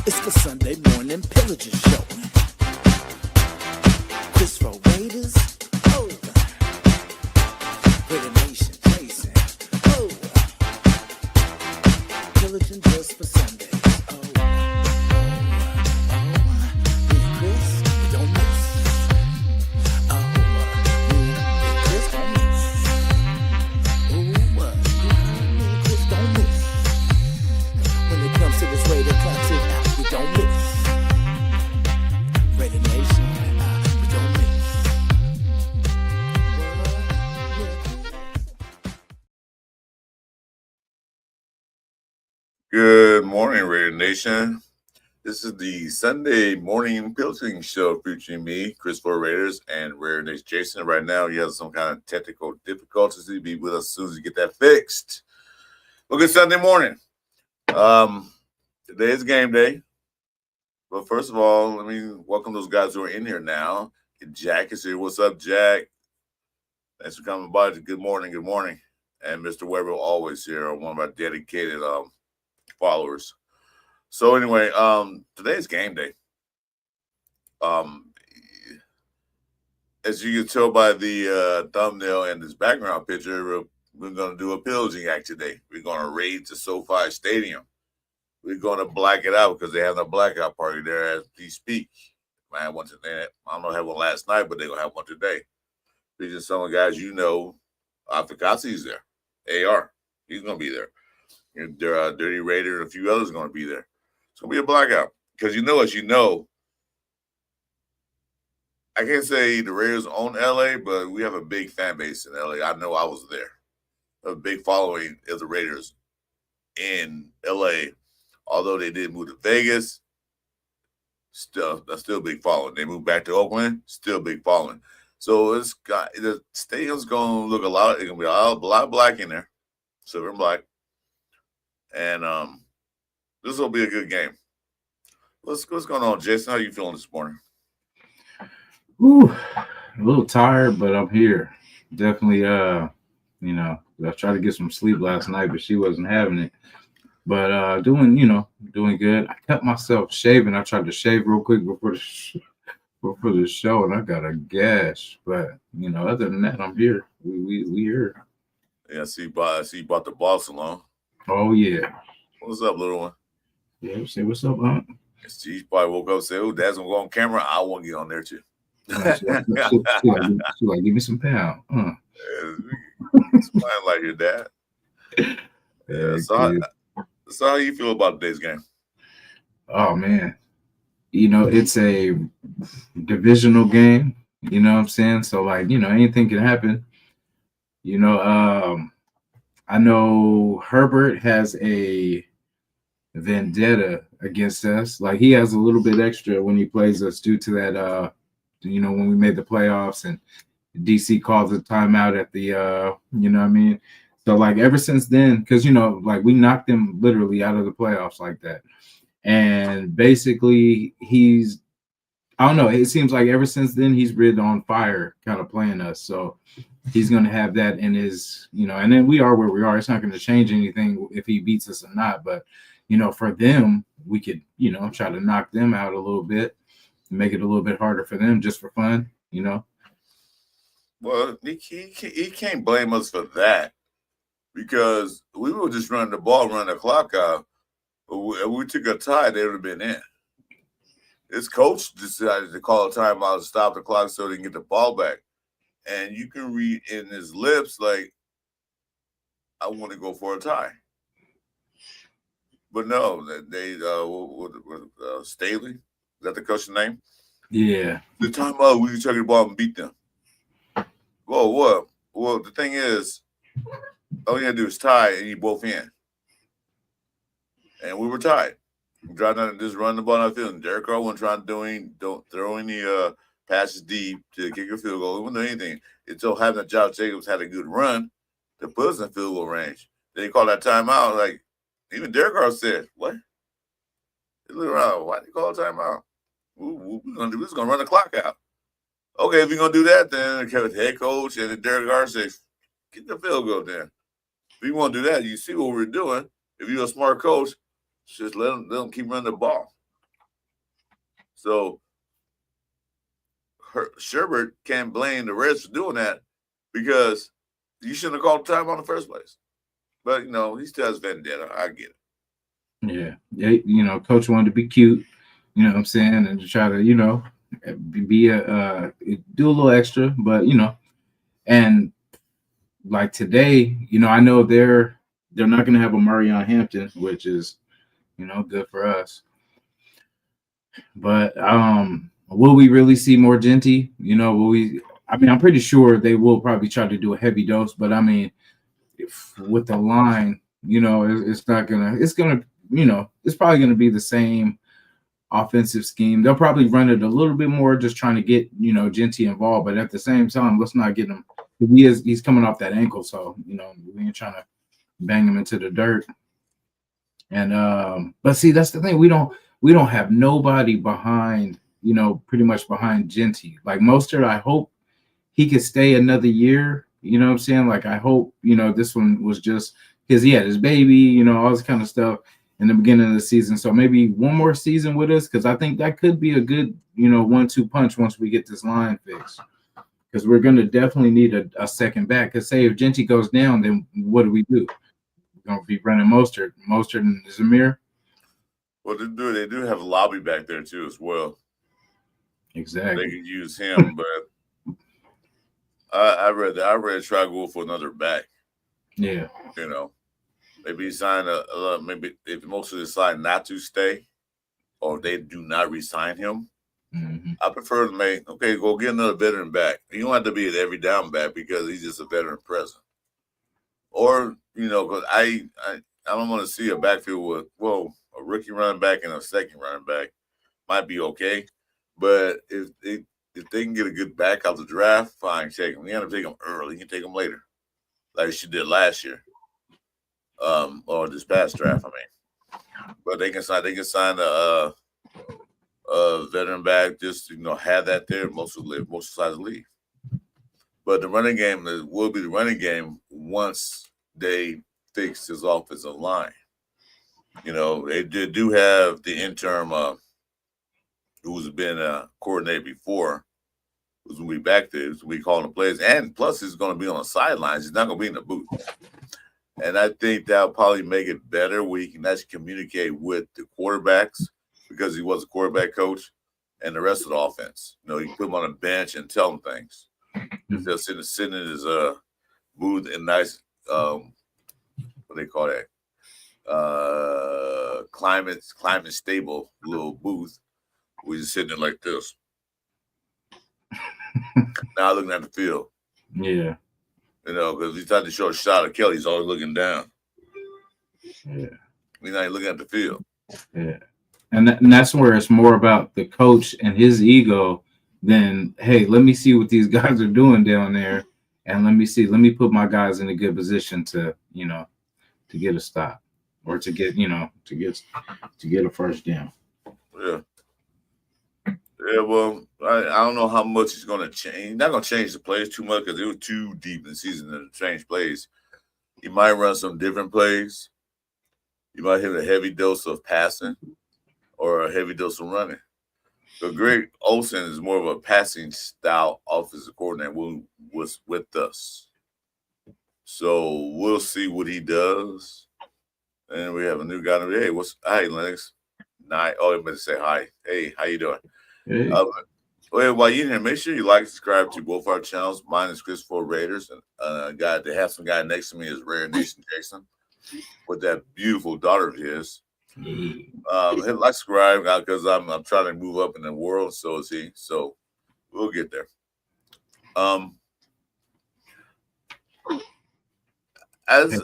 It's the Sunday morning Pillaging show. Chris for Raiders. Oh, Raider Nation, Jasin. Oh, Pillaging just for Sundays. Oh, me and Chris, we don't miss. Oh, me and Chris don't miss. Oh, me and Chris don't miss. When it comes to this Raider classic, we don't miss. Raider Nation, we don't miss. Good morning, Raider Nation. This is the Sunday morning Pillaging show featuring me, Chris for Raiders, and Raider Nation Jasin. Right now, he has some kind of technical difficulties. He'll be with us as soon as you get that fixed. Well, good Sunday morning. Today is game day. But first of all, let me welcome those guys who are in here now. Jack is here. What's up, Jack? Thanks for coming by. Good morning. Good morning. And Mr. Weber always here, one of our dedicated followers. So anyway, today's game day. As you can tell by the thumbnail and this background picture, we're going to do a pillaging act today. We're going to raid the SoFi Stadium. We're going to black it out because they have a blackout party there as we speak. I had one today. I don't know, had one last night, but they're going to have one today. These are some of the guys you know. Aftakasi's there. AR, he's going to be there. Dirty Raider and a few others are going to be there. It's going to be a blackout. Because as you know, I can't say the Raiders own LA, but we have a big fan base in LA. I know I was there. A big following of the Raiders in LA. Although they did move to Vegas, that's still a big following. They moved back to Oakland, still a big following. So the stadium's going to look a lot. It's going to be a lot of black in there, silver and black. And this will be a good game. What's going on, Jason? How you feeling this morning? Ooh, a little tired, but I'm here. Definitely, I tried to get some sleep last night, but she wasn't having it. But doing good. I kept myself shaving. I tried to shave real quick before the show, and I got a gash. But other than that, I'm here. We here. Yeah, I see you bought the boss along. Oh yeah. What's up, little one? Yeah, say what's up, huh? She probably woke up and said, "Oh, Dad's gonna go on camera. I want to get on there too." She like, give me some pound. Smiling like your dad. Yeah. So how you feel about today's game? Oh man, it's a divisional game. You know what I'm saying? So anything can happen. I know Herbert has a vendetta against us. Like he has a little bit extra when he plays us due to that. When we made the playoffs and DC called the timeout at the, you know what I mean? So ever since then, because we knocked them literally out of the playoffs like that. And basically I don't know, it seems like ever since then he's been on fire kind of playing us. So he's going to have that in his, and then we are where we are. It's not going to change anything if he beats us or not. But, for them, we could, try to knock them out a little bit, make it a little bit harder for them just for fun, Well, he can't blame us for that because we were just running the ball, running the clock out. If we took a tie, they would have been in. His coach decided to call a timeout to stop the clock so they can get the ball back. And you can read in his lips like, I want to go for a tie. But no, they Staley, is that the coach's name? Yeah. The timeout, we can take the ball and beat them. Well, what? Well, the thing is, all you got to do is tie and you both in. And we were tied. We tried to just run the ball on the field. And Derek Carr wasn't trying to throw any passes deep to kick a field goal. He wasn't doing anything. It so happened that Josh Jacobs had a good run to put us in field goal range. Then he called that timeout. Like, even Derek Carr said, what? He looked around. Why did he call a timeout? We're going to run the clock out. Okay, if you're going to do that, then the head coach and the Derek Carr says, get the field goal then. If you want to do that, you see what we're doing. If you're a smart coach, just let them keep running the ball. So Sherbert can't blame the Reds for doing that because you shouldn't have called time on the first place. But he still has vendetta. I get Yeah. it. Yeah. Coach wanted to be cute, you know what I'm saying, and to try to, be do a little extra, but and like today, I know they're not gonna have a Murray on Hampton, which is, good for us. But will we really see more Genty? Will we? I mean, I'm pretty sure they will probably try to do a heavy dose, but I mean, with the line, it's not gonna. It's gonna, it's probably gonna be the same offensive scheme. They'll probably run it a little bit more, just trying to get Genty involved. But at the same time, let's not get him. He's coming off that ankle, so we ain't trying to bang him into the dirt. And but see, that's the thing. We don't have nobody behind, pretty much behind Genty. Like Mostert, I hope he could stay another year. You know what I'm saying? Like I hope, this one was just because he had his baby, all this kind of stuff in the beginning of the season. So maybe one more season with us, because I think that could be a good, 1-2 punch once we get this line fixed. Because we're going to definitely need a second back. Because say if Genty goes down, then what do? We're going to be running Mostert and Zamir. Well, they do have a lobby back there too as well. Exactly. They can use him, but I read try to go for another back. Yeah. Maybe sign maybe if Mostert decide not to stay, or they do not re-sign him. Mm-hmm. I prefer to go get another veteran back. You don't have to be at every down back because he's just a veteran present. Or, because I don't want to see a backfield with, a rookie running back and a second running back might be okay. But if they can get a good back out the draft, fine, take them. You have to take them early. You can take them later, like she did last year, or this past draft. I mean, but they can sign a veteran back. Just have that there. Most sides leave. But the running game will be the running game once they fix his offensive line. They do have the interim who's been coordinated before, who's going to be back there, who's going to be calling the plays. And plus, he's going to be on the sidelines. He's not going to be in the booth. And I think that'll probably make it better where he can actually communicate with the quarterbacks because he was a quarterback coach and the rest of the offense. You can put him on a bench and tell him things. Instead of sitting in his booth in nice, what do they call that? Climate stable little booth. We're just sitting there like this. Now looking at the field. Yeah. Because he's trying to show a shot of Kelly. He's always looking down. Yeah. He's not looking at the field. Yeah. And that's where it's more about the coach and his ego than, hey, let me see what these guys are doing down there. And let me put my guys in a good position to get a stop or to get a first down. Yeah. Yeah, well, I don't know how much he's going to change. He's not going to change the plays too much because it was too deep in the season to change plays. He might run some different plays. You might hit a heavy dose of passing or a heavy dose of running. But Greg Olsen is more of a passing style offensive coordinator who was with us. So we'll see what he does. And we have a new guy. Hey, hi, Lennox. Oh, I'm going to say hi. Hey, how you doing? Hey. While you're here, make sure you like and subscribe to both our channels. Mine is Chris for Raiders, and they have some guy next to me is Rare Nation Jason with that beautiful daughter of his. Hit like, subscribe because I'm trying to move up in the world. So is he. So we'll get there. As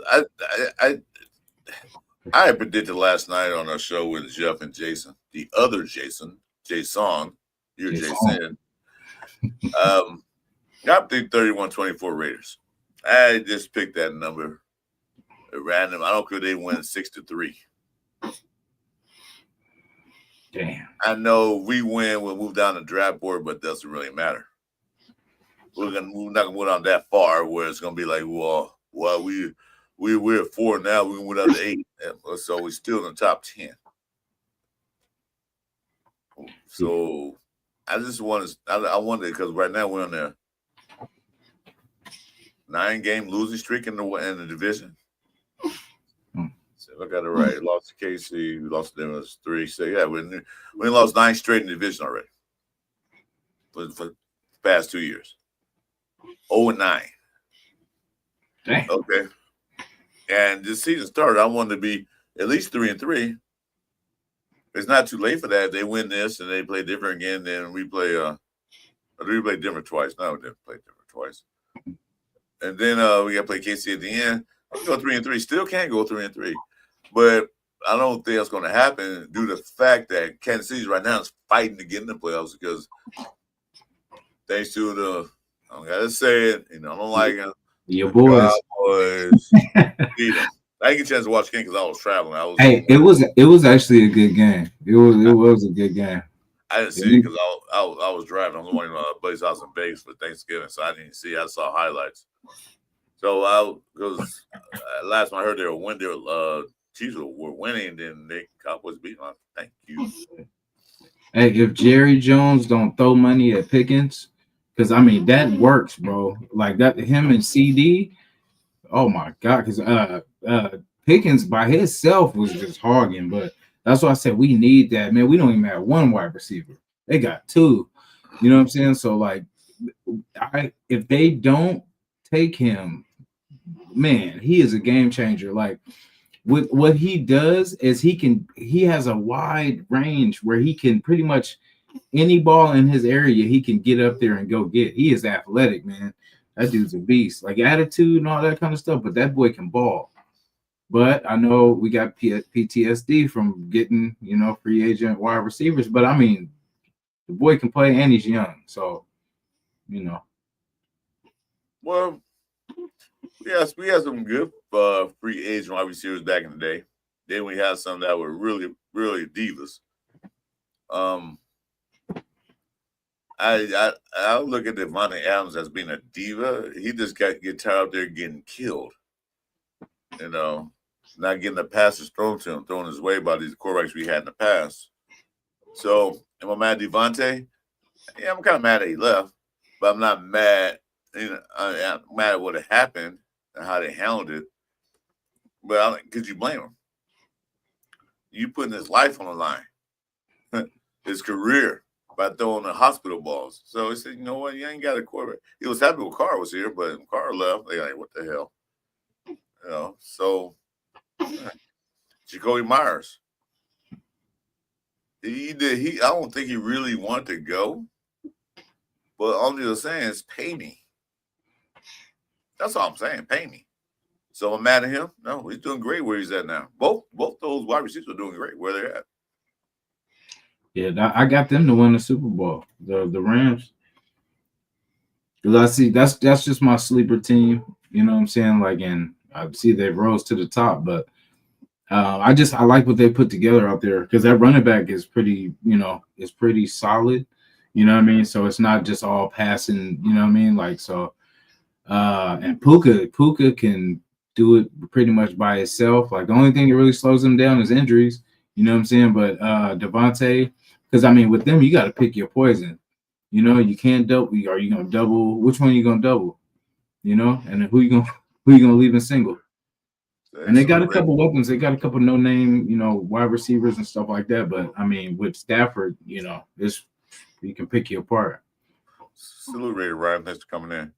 I predicted last night on our show with Jeff and Jason, the other Jason, you're Jason. I think 31-24 Raiders. I just picked that number at random. I don't care if they win 6-3. Damn. I know we win, we'll move down the draft board, but it doesn't really matter. We're not gonna move down that far where it's gonna be like, well, we're at 4 now, we went up to 8, so we're still in the top 10. So I just want to. I wonder because right now we're on the 9-game losing streak in the division. So if I got it right, lost to KC, we lost to them as 3. So yeah, we lost 9 straight in the division already for the past 2 years. 0-9. Dang. Okay. And this season started, I wanted to be at least 3-3. It's not too late for that. If they win this and they play different again, then we play different twice. No, we didn't play different twice. And then we gotta play KC at the end. I can go 3-3. Still can't go 3-3. But I don't think that's gonna happen due to the fact that Kansas City right now is fighting to get in the playoffs because thanks to the I gotta say it, I don't like them. Your boys. Cowboys. I didn't get a chance to watch the game because I was traveling. It was actually a good game. It was a good game. I didn't see it because I was driving. I was going to my buddy's house in Vegas for Thanksgiving, so I didn't see it. I saw highlights. So because last time I heard they were winning, Chiefs were winning, then the Cowboys beat them. Thank you. Hey, if Jerry Jones don't throw money at Pickens, because that works, bro. Like that, him and CD. Oh my God, because Pickens by himself was just hogging, but that's why I said we need that, man. We don't even have one wide receiver. They got 2. You know what I'm saying? So like, if they don't take him, man, he is a game changer. Like with what he does is he has a wide range where he can pretty much any ball in his area he can get up there and go get. He is athletic, man. That dude's a beast. Like attitude and all that kind of stuff, but that boy can ball. But I know we got PTSD from getting, free agent wide receivers. But the boy can play and he's young. So, Well, yes, we had some good free agent wide receivers back in the day. Then we had some that were really, really divas. I look at Devontae Adams as being a diva. He just get tired out there getting killed. Not getting the passes thrown to him, thrown his way by these quarterbacks we had in the past. So, am I mad at Devontae? Yeah, I'm kind of mad that he left, but I'm not mad. I'm mad at what had happened and how they handled it. But could you blame him? You putting his life on the line, his career, by throwing the hospital balls. So he said, you know what, you ain't got a quarterback. He was happy when Carr was here, but when Carr left, they like, what the hell? So Jacoby Myers. I don't think he really wanted to go, but all he was saying is pay me. That's all I'm saying, pay me. So I'm mad at him? No, he's doing great where he's at now. Both those wide receivers are doing great where they're at. Yeah, I got them to win the Super Bowl, the Rams. Because I see that's just my sleeper team. You know what I'm saying? Like, and I see they rose to the top, but I like what they put together out there because that running back is pretty, is pretty solid. You know what I mean? So it's not just all passing. You know what I mean? Like so, and Puka can do it pretty much by itself. Like the only thing that really slows him down is injuries. You know what I'm saying? But Devontae, because with them you got to pick your poison. You can't double. Are you gonna double? Which one are you gonna double? And then who you gonna leave in single? And they got a couple weapons. They got a couple no-name, wide receivers and stuff like that. But with Stafford, this you can pick you apart. Salute Ray Ryan. Thanks for coming in.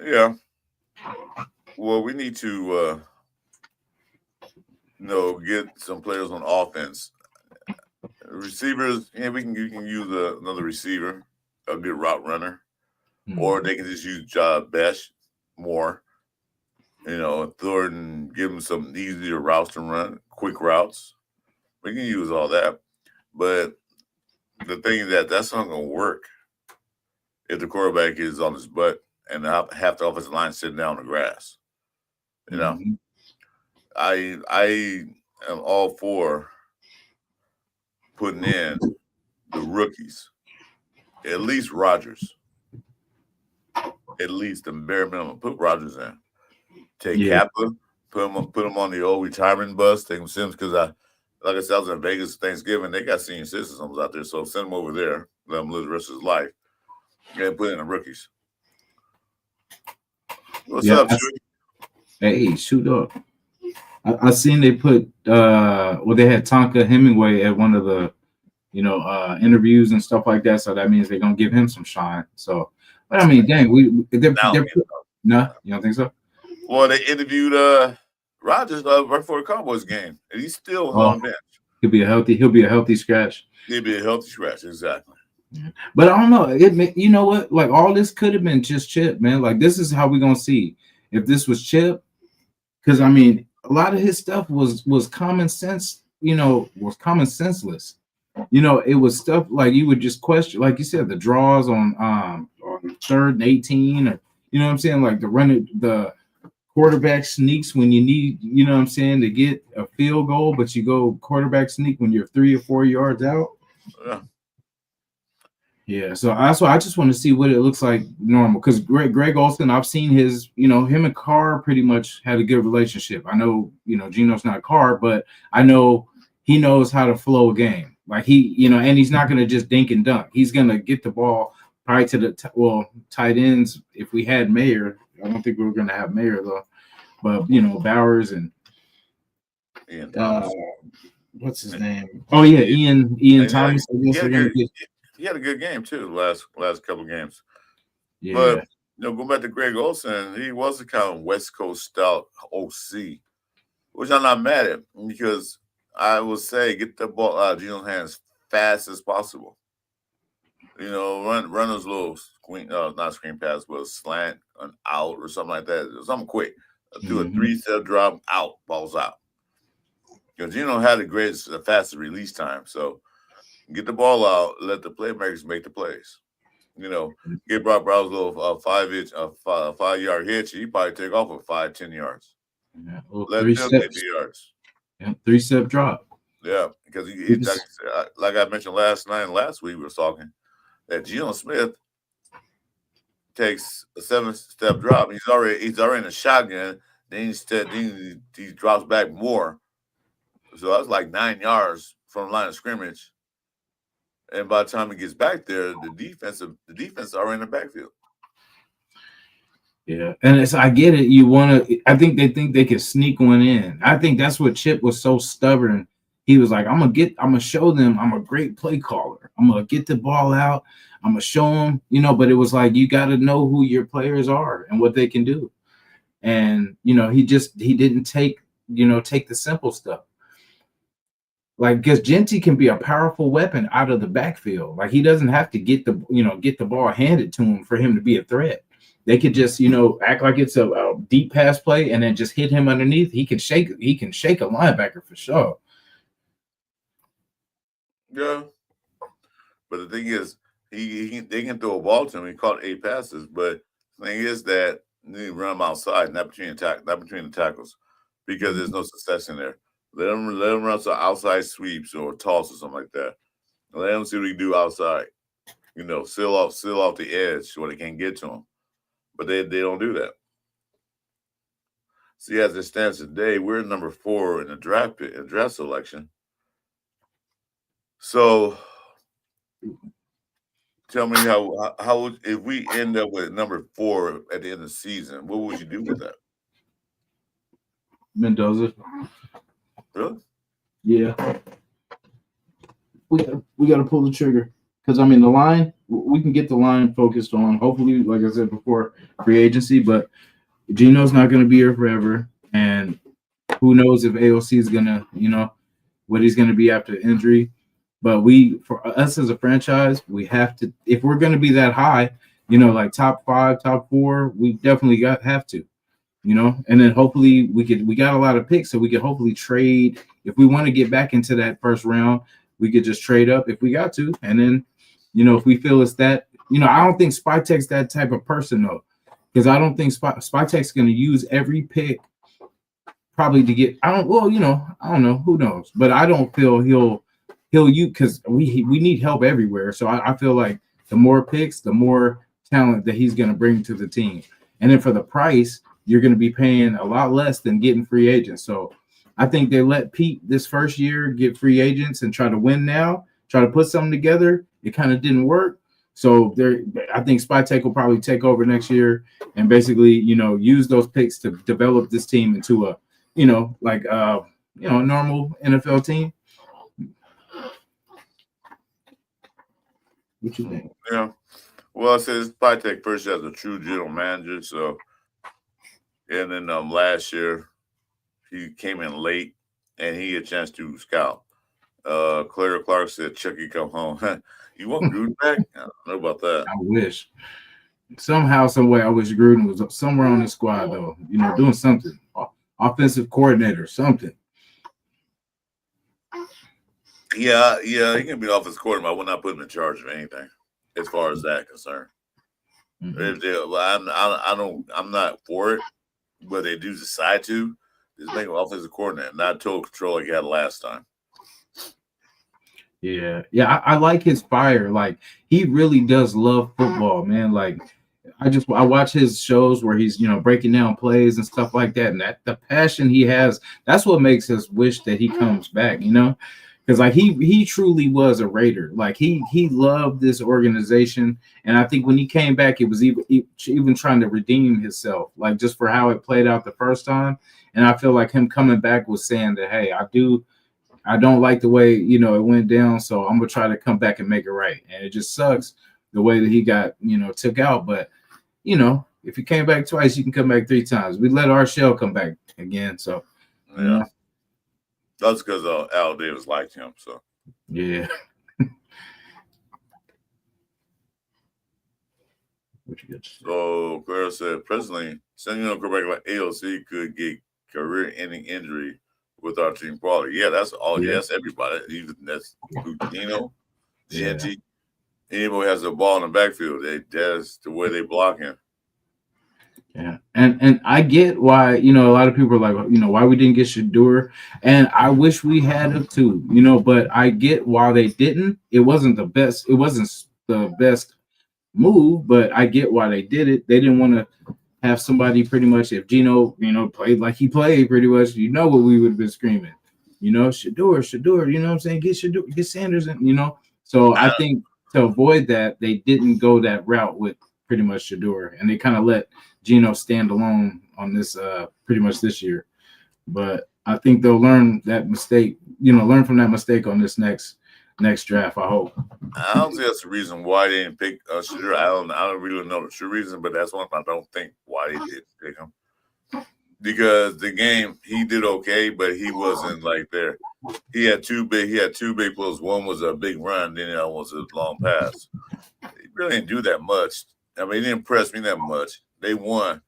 Yeah. Well, we need to, get some players on offense. Receivers, we can use another receiver, a good route runner, or they can just use Besh more. Thornton, give them some easier routes to run, quick routes. We can use all that. But the thing is that's not going to work if the quarterback is on his butt and half the offensive line sitting down on the grass. I am all for putting in the rookies, at least Rodgers. At least the bare minimum. Put Rodgers in. Take Kappa, put him on the old retirement bus. Take him Sims because Like I said, I was in Vegas Thanksgiving. They got senior citizens out there, so send him over there. Let him live the rest of his life. And put in the rookies. What's up, Shooty? Hey, shoot up. I seen they put they had Tonka Hemingway at one of the interviews and stuff like that. So that means they're gonna give him some shine. So, but I mean, dang, they're no, you don't think so? Well, they interviewed Rodgers right before the Cowboys game, and he's still on bench. He'll be a healthy scratch. He'll be a healthy scratch, exactly. But I don't know. You know what? Like all this could have been just Chip, man. Like this is how we're gonna see if this was Chip, because I mean, a lot of his stuff was common sense. Was common senseless. It was stuff like you would just question, like you said, the draws on 3rd and 18, or what I'm saying, like the quarterback sneaks when you need, what I'm saying, to get a field goal, but you go quarterback sneak when you're 3 or 4 yards out. Yeah, so I just want to see what it looks like normal, because Greg Olsen, I've seen his, him and Carr pretty much had a good relationship. I know, Geno's not Carr, but I know he knows how to flow a game. Like and he's not going to just dink and dunk. He's going to get the ball probably to the tight ends. If we had Mayer, I don't think we were going to have Mayer though, but Bowers and what's his name? Oh yeah, Ian Thomas. He had a good game too the last couple games. Yeah. But going back to Greg Olsen, he was a kind of West Coast style OC, which I'm not mad at, because I would say get the ball out of Geno's hands fast as possible. Run those little not screen pass, but a slant, an out or something like that. Something quick. Do a 3-step drop, out, balls out. Because Geno had the fastest release time. So get the ball out, let the playmakers make the plays. Get Brock Bowers a little 5-yard hitch. He probably take off with 5-10 yards. Yeah, let them get the yards. Yeah, 3-step drop. Yeah, because he like I mentioned last week we were talking, that Geno Smith takes a 7-step drop. He's already in a shotgun. Then he drops back more. So that's like 9 yards from the line of scrimmage. And by the time he gets back there, the defense are in the backfield. Yeah, and I get it. I think they think they could sneak one in. I think that's what Chip was so stubborn. He was like, I'm gonna show them I'm a great play caller. I'm gonna get the ball out. I'm gonna show them, but it was like, you got to know who your players are and what they can do. And, he didn't take the simple stuff. Like, because Genty can be a powerful weapon out of the backfield. Like, he doesn't have to get the ball handed to him for him to be a threat. They could just, act like it's a deep pass play and then just hit him underneath. He can shake a linebacker for sure. Yeah. But the thing is, they can throw a ball to him. He caught 8 passes, but the thing is that you need to run him outside, not between the tackles, because there's no success in there. Let them run some outside sweeps or toss or something like that. Let them see what he can do outside. Seal off the edge so they can't get to him. But they don't do that. See, as it stands today, we're number 4 in the draft selection. So tell me how if we end up with number 4 at the end of the season, what would you do with that? Mendoza. Really? Yeah. We got to pull the trigger, because the line, we can get the line focused on, hopefully, like I said before, free agency. But Geno's not going to be here forever, and who knows if AOC is gonna, what he's going to be after injury. But for us as a franchise, we have to, if we're going to be that high, like top 5, top 4, we definitely have to, and then hopefully we got a lot of picks, so we could hopefully trade. If we want to get back into that first round, we could just trade up if we got to. And then, if we feel it's that, I don't think Spytek's that type of person though, because I don't think Spytek's going to use every pick probably to get, I don't know, who knows, but I don't feel he'll use, because we need help everywhere. So I feel like the more picks, the more talent that he's going to bring to the team. And then for the price, you're going to be paying a lot less than getting free agents. So I think they let Pete this first year get free agents and try to win now, try to put something together. It kind of didn't work. So I think Spytek will probably take over next year and basically, use those picks to develop this team into a, normal NFL team. What you think? Yeah. Well, I said Spytek first as a true general manager. So, and then last year he came in late and he had a chance to scout. Claire Clark said, "Chucky, come home." You want Gruden back? I don't know about that. I wish. Somehow, some way, I wish Gruden was somewhere on the squad, though. Doing something. Offensive coordinator, something. Yeah, he can be offensive coordinator. I would not put him in charge of anything, as far as that concerned. Mm-hmm. I'm not for it, but they do decide to. Just make him offensive coordinator, not total control like he had last time. Yeah, I like his fire. Like, he really does love football, man. Like, I watch his shows where he's breaking down plays and stuff like that, and that the passion he has, that's what makes us wish that he comes back. Because like he truly was a Raider. Like he loved this organization, and I think when he came back, it was even trying to redeem himself, like just for how it played out the first time. And I feel like him coming back was saying that, hey, I don't like the way it went down, so I'm gonna try to come back and make it right. And it just sucks the way that he got took out. But if he came back twice, you can come back 3 times. We let our shell come back again. So yeah, that's because Al Davis liked him. So yeah. So Claire said, presently, sending a quarterback like AOC could get career-ending injury with our team quality. Yeah, that's all. Yeah. Yes, everybody. Even that's Gino, Genty. Anybody has the ball in the backfield, that's the way they block him. Yeah, and I get why a lot of people are like, why we didn't get Shador, and I wish we had him too, but I get why they didn't. It wasn't the best. It wasn't the best move, but I get why they did it. They didn't want to have somebody pretty much, if Gino, played like he played pretty much, what we would have been screaming, Shador, you know what I'm saying? Get Shador, get Sanders, and So I think to avoid that, they didn't go that route with pretty much Shador, and they kind of let Gino stand alone on this pretty much this year. But I think they'll learn that mistake, learn from that mistake on this next draft, I hope. I don't think that's the reason why they didn't pick Shador. I don't really know the true reason, but that's one I don't think why they didn't pick him. Because the game, he did okay, but he wasn't like there. He had two big plays. One was a big run, then the other was a long pass. He really didn't do that much. I mean, he didn't impress me that much. They won,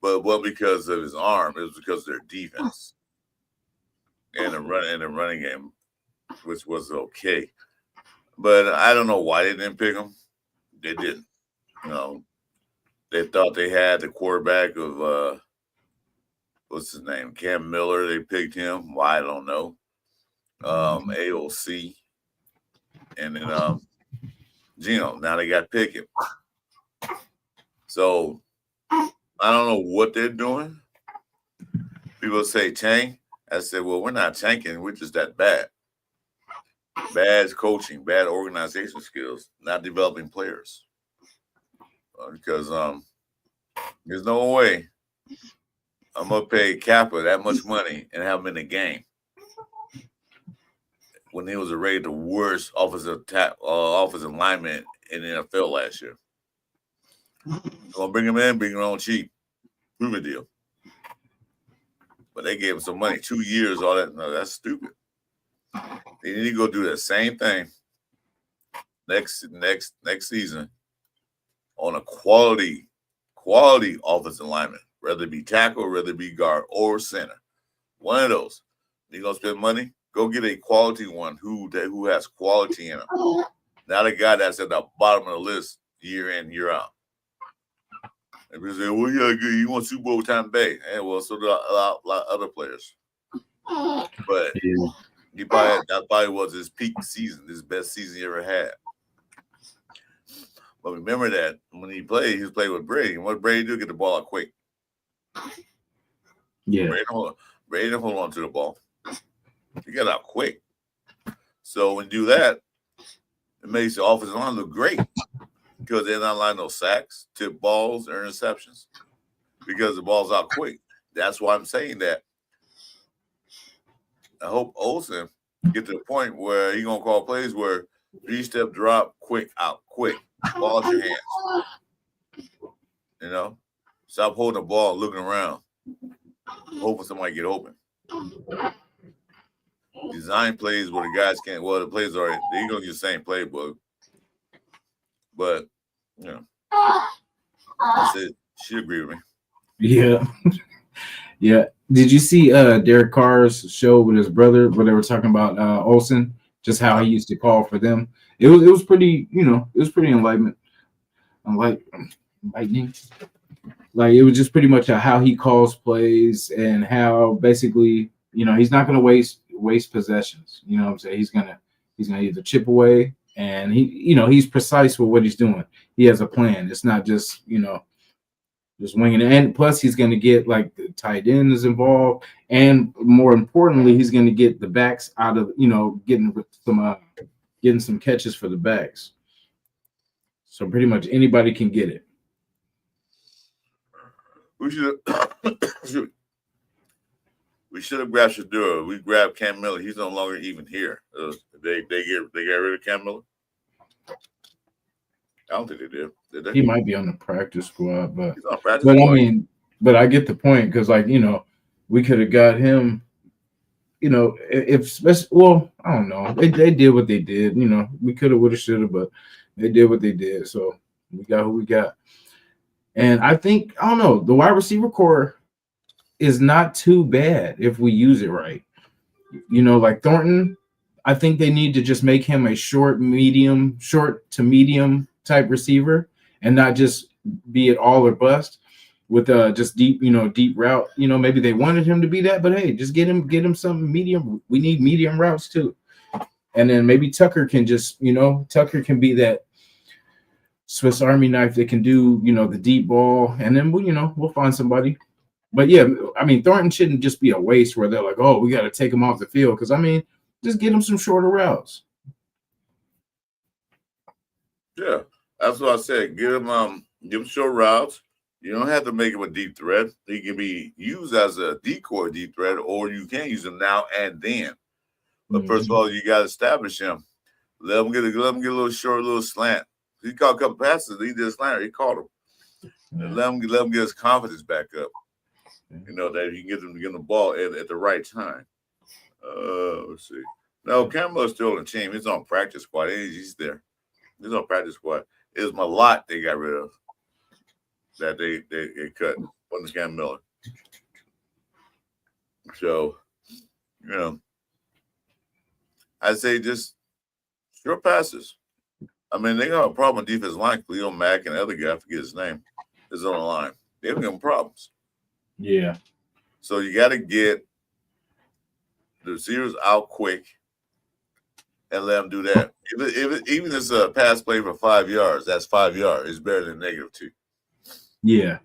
but it wasn't because of his arm. It was because of their defense and the running game, which was okay. But I don't know why they didn't pick him. They didn't. They thought they had the quarterback of what's his name, Cam Miller. They picked him. Why, I don't know. AOC, and then Gino. Now they got Pickett. So I don't know what they're doing. People say tank. I said, well, we're not tanking. We're just that bad. Bad coaching, bad organization skills, not developing players. Because there's no way I'm going to pay Kappa that much money and have him in the game when he was rated the worst offensive lineman in the NFL last year. Gonna bring him in, bring him on cheap. Prove a deal. But they gave him some money, 2 years, all that. No, that's stupid. They need to go do the same thing next season on a quality offensive lineman, whether it be tackle, whether it be guard or center. One of those. You're gonna spend money, go get a quality one who has quality in him. Not a guy that's at the bottom of the list year in, year out. And people say, well, yeah, you want Super Bowl Tampa Bay. And well, so do a lot of other players. But that probably was his peak season, his best season he ever had. But remember that when he was playing with Brady. And what did Brady do? Get the ball out quick. Yeah. Brady didn't hold on to the ball. He got out quick. So when you do that, it makes the offensive line look great because they're not allowing no sacks, tip balls, or interceptions because the ball's out quick. That's why I'm saying that. I hope Olsen get to the point where he's gonna call plays where 3-step drop, quick out, quick, ball out your hands. You know, stop holding the ball, looking around, hoping somebody get open. Design plays where the guys can't. Well, the plays are they're gonna use the same playbook, but you know, I said she agreed with me. Yeah. Yeah. Did you see Derek Carr's show with his brother where they were talking about Olsen, just how he used to call for them? It was pretty, you know, it was pretty enlightening. Like it was just pretty much how he calls plays and how basically, you know, he's not going to waste possessions. You know what I'm saying? He's gonna either chip away, and he's precise with what he's doing. He has a plan. It's not just, you know, just winging it. And plus he's going to get like the tight end is involved, and more importantly, he's going to get the backs out of, you know, getting some catches for the backs. So pretty much anybody can get it. We should have grabbed Shadura. We grabbed Cam Miller. He's no longer even here. They got rid of Cam Miller. I don't think they did. Did they? He might be on the practice squad, but he's on practice squad. I mean, but I get the point because, like, you know, we could have got him. You know, I don't know. They did what they did. You know, we could have, would have, should have, but they did what they did. So we got who we got. And I think, I don't know, the wide receiver core is not too bad if we use it right. You know, like Thornton, I think they need to just make him a short to medium type receiver and not just be it all or bust with just deep route. You know, maybe they wanted him to be that, but hey, just get him some medium. We need medium routes too. And then maybe Tucker can be that Swiss Army knife that can do, you know, the deep ball, and then we'll find somebody. But yeah, I mean, Thornton shouldn't just be a waste where they're like, oh, we got to take him off the field, because I mean, just get him some shorter routes. Yeah, that's what I said. Give him short routes. You don't have to make him a deep threat. He can be used as a decoy deep threat, or you can use him now and then. But first of all, you got to establish him. Let him get a little short, little slant. He caught a couple passes. He did a slant. He caught him. And let him get his confidence back up. You know, that he can get him the ball at the right time. Let's see. No, Campbell's still on the team. He's on practice squad. He's there. He's on practice squad. It was Malott they got rid of. That they cut. Wasn't Cam Miller. So, you know, I'd say just short passes. I mean, they got a problem with defense line. Leo Mack and the other guy, I forget his name, is on the line. They're having problems. Yeah. So you got to get the receivers out quick and let them do that. Even if it's a pass play for 5 yards, that's 5 yards. It's better than -2. Yeah.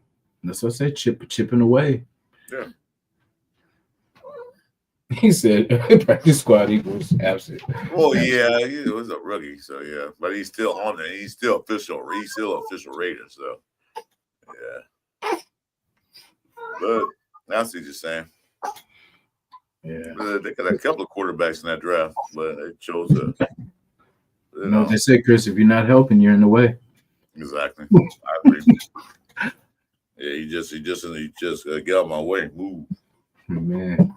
That's what I said, chipping away. Yeah. He said practice squad equals absent. Well, yeah, he was a rookie, so yeah. But he's still on there. He's still official. He's still official Raider, so yeah. But I see what you're saying. Yeah. They got a couple of quarterbacks in that draft, but they chose to. You know what they say, Chris, if you're not helping, you're in the way. Exactly. I agree. Yeah, he just get out of my way. Move. Man.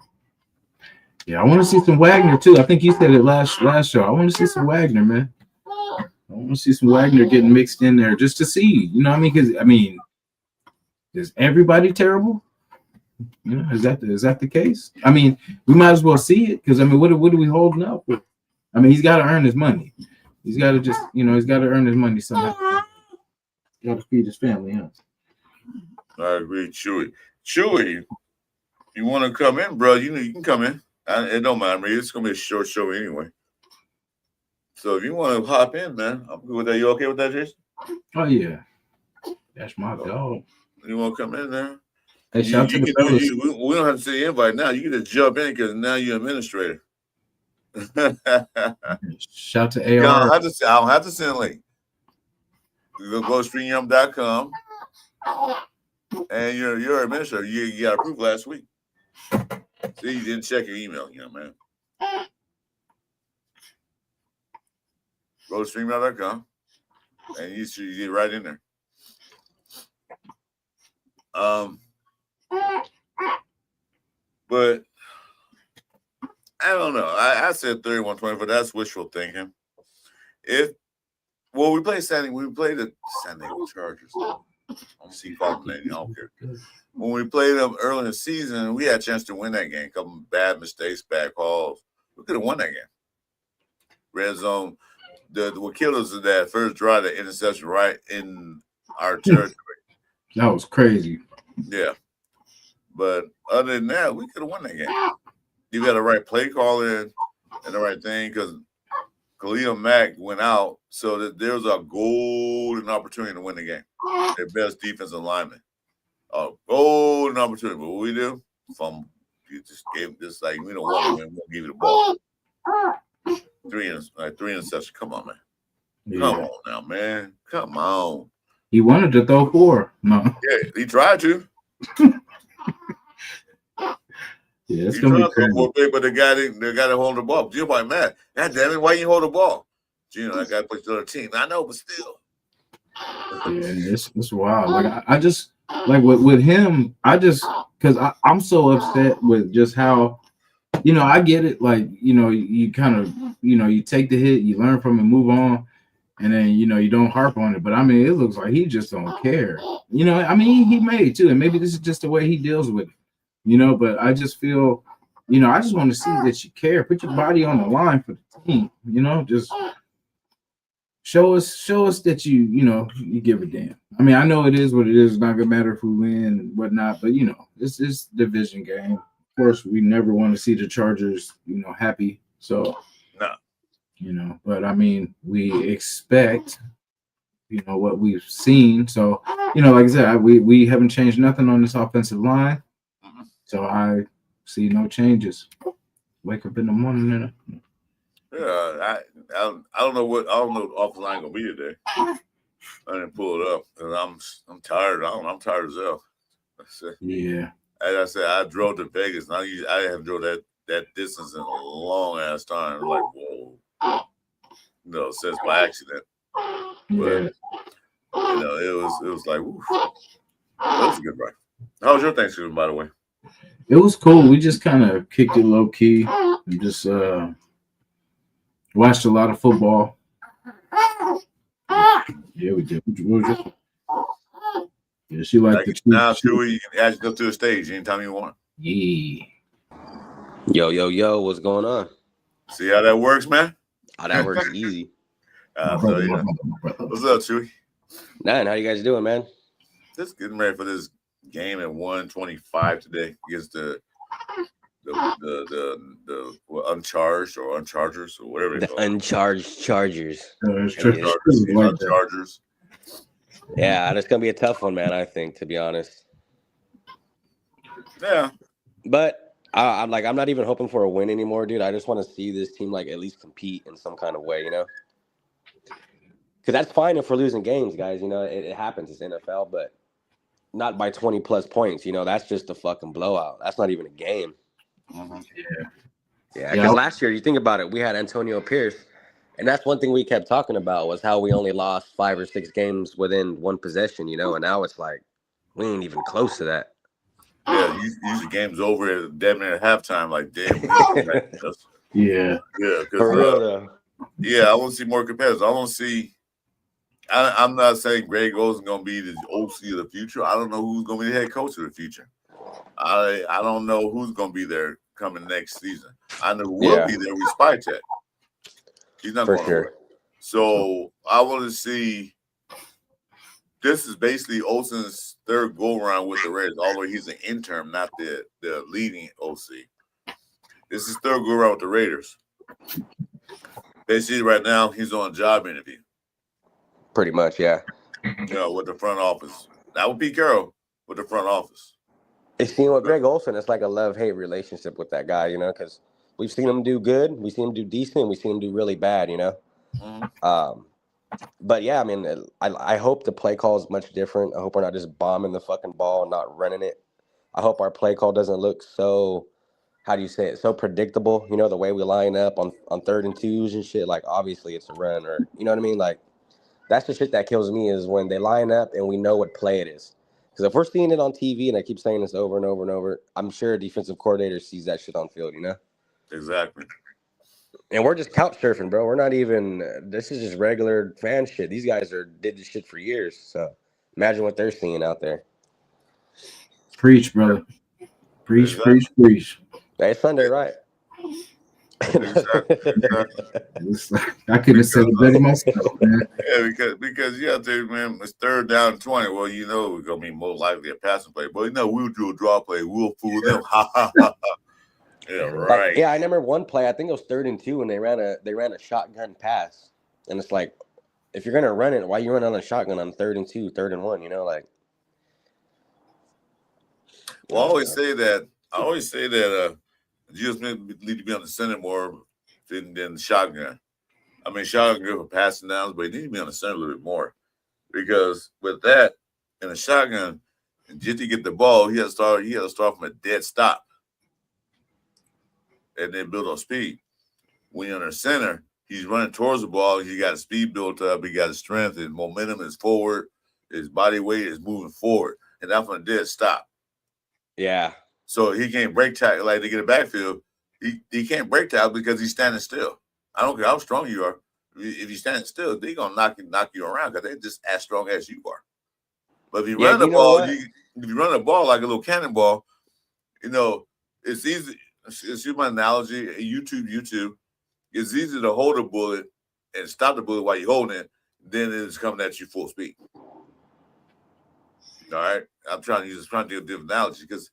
Yeah, I want to see some Wagner too. I think you said it last show. I want to see some Wagner, man. I want to see some Wagner getting mixed in there just to see. You know what I mean? Because I mean, is everybody terrible? You know, is that the case? I mean, we might as well see it, because I mean, what are we holding up with? I mean, he's got to earn his money. He's got to just, he's got to earn his money somehow. Got to feed his family, huh? I agree, Chewy. Chewy, you want to come in, bro? You can come in. It don't matter me. It's gonna be a short show anyway. So if you want to hop in, man, I'm good with that. You okay with that, Jason? Oh yeah, that's my dog. You want to come in there? Hey, shout out to the fellas. We don't have to say invite now. You can just jump in because now you're administrator. Shout to Yeah, AR. I don't have to send a link. You go to streamyum.com and you're administrator. You got approved last week. See, you didn't check your email, man. Go to streamyum.com and you should get right in there. But I don't know. I said 31-20, but that's wishful thinking. We played the San Diego Chargers. I'm see Falcon Lady. I don't care. When we played them early in the season, we had a chance to win that game. A couple of bad mistakes, bad calls. We could have won that game. Red zone. What killed us is that first drive, the interception right in our territory. That was crazy. Yeah. But other than that, we could have won that game. You got the right play call in and the right thing because Khalil Mack went out, so that there was a golden opportunity to win the game. Their best defensive lineman. A golden opportunity. But what we do? You just gave this like we don't want to win, we'll give you the ball. Three interceptions. Come on, man. Yeah. Come on now, man. Come on. He wanted to throw 4. No. Yeah, he tried to. Yeah, it's gonna be crazy. But the guy that hold the ball. You're like, man, God damn it, why you hold the ball? That guy plays the other team. I know, but still. Yeah, it's wild. Like I just like with him, because I'm so upset with just how, I get it. Like, you kind of, you take the hit, you learn from it, move on, and then you don't harp on it. But I mean, it looks like he just don't care. I mean, he may too, and maybe this is just the way he deals with it. But I just feel, I just want to see that you care. Put your body on the line for the team. Just show us that you give a damn. I mean, I know it is what it is. It's not gonna matter if we win and whatnot, but it's division game. Of course, we never want to see the Chargers, happy. So no, but I mean, we expect, what we've seen. So, like I said, we haven't changed nothing on this offensive line. So I see no changes. Wake up in the morning and I don't know what offensive line gonna be today. I didn't pull it up because I'm tired. I'm tired as hell. Yeah. As I said, I drove to Vegas. And I haven't drove that distance in a long ass time. Like, whoa, since by accident. But it was like, woof. That was a good ride. How was your Thanksgiving, by the way? It was cool. We just kind of kicked it low key and just watched a lot of football. Yeah, we did. Yeah, she liked the now, Chewy, you can ask you up to the stage anytime you want. Yeah. Yo, what's going on? See how that works, man? Oh, that works easy. What's up, Chewy? Man, how you guys doing, man? Just getting ready for this game at 1:25 today against the uncharged or unchargers or whatever the uncharged Chargers. Unchargers. Yeah, it's gonna be a tough one, man. I think, to be honest. Yeah, but I'm not even hoping for a win anymore, dude. I just want to see this team at least compete in some kind of way, Because that's fine if we're losing games, guys. It happens. It's NFL, but not by 20 plus points. That's just a fucking blowout. That's not even a game. Mm-hmm. Yeah. Because last year, you think about it, we had Antonio Pierce, and that's one thing we kept talking about was how we only lost 5 or 6 games within one possession. And now it's like we ain't even close to that. Yeah, usually game's over at damn near halftime. Like, damn. Yeah. For real though. Yeah, I want to see more competitors. I want to see. I'm not saying Greg Olsen's going to be the OC of the future. I don't know who's going to be the head coach of the future. I don't know who's going to be there coming next season. I know who will be there with Spytek. He's not going to. So I want to see. This is basically Olsen's third go-around with the Raiders, although he's an interim, not the leading OC. This is third go-around with the Raiders. Basically, right now, he's on a job interview. Pretty much, yeah. With the front office. That would be Carroll with the front office. It's with Greg Olsen, it's like a love-hate relationship with that guy, because we've seen them do good, we've seen them do decent, we've seen them do really bad, you know. But yeah, I mean, I hope the play call is much different. I hope we're not just bombing the fucking ball and not running it. I hope our play call doesn't look so, how do you say it, so predictable. You know, the way we line up on 3rd and 2s and shit. Like, obviously it's a run, or you know what I mean. Like, that's the shit that kills me is when they line up and we know what play it is. Because if we're seeing it on TV, and I keep saying this over and over and over, I'm sure a defensive coordinator sees that shit on field. You know. Exactly. And we're just couch surfing, bro. We're not even. This is just regular fan shit. These guys did this shit for years. So imagine what they're seeing out there. Preach, brother. Preach, Exactly. preach. Hey, it's Sunday, right? Exactly. I couldn't have said it better myself, man. Yeah, because you have to, man, it's 3rd down and 20. Well, you know we're gonna be more likely a passing play, but you know we'll do a draw play. We'll fool them. Ha ha ha. Yeah, right. Like, yeah, I remember one play. I think it was 3rd and 2, and they ran a shotgun pass, and it's like, if you're gonna run it, why you running on a shotgun on 3rd and 2, 3rd and 1? You know, like. Well, I always say that you just need to be on the center more than the shotgun. I mean, shotgun good for passing downs, but you need to be on the center a little bit more because with that in a shotgun, just to get the ball, he has to start from a dead stop and then build on speed. When you're on the center, he's running towards the ball. He got his speed built up. He got his strength. His momentum is forward. His body weight is moving forward, and that's from a dead stop. Yeah. So he can't break tackle like to get a backfield. He can't break tackle because he's standing still. I don't care how strong you are. If you're standing still, they're gonna knock you around because they're just as strong as you are. But if you run the ball, if you run the ball like a little cannonball, you know it's easy. It's my analogy. YouTube. It's easy to hold a bullet and stop the bullet while you're holding it. Then it's coming at you full speed. All right, I'm trying to do a different analogy because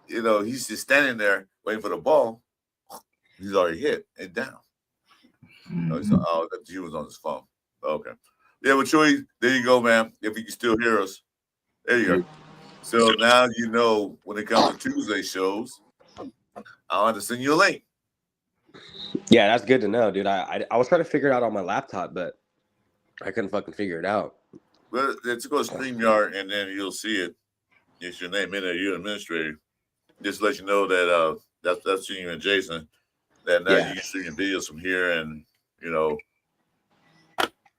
you know he's just standing there waiting for the ball. He's already hit and down. He was on his phone. Okay, yeah, but Chewy, there you go, man. If you can still hear us, there you go. So now you know when it comes to Tuesday shows, I'll have to send you a link. Yeah, that's good to know, dude. I was trying to figure it out on my laptop, but I couldn't fucking figure it out. Well, let's go to StreamYard, and then you'll see it. It's your name in there. You're an administrator. Just to let you know that that's you and Jason. That now you can stream your videos from here, and you know.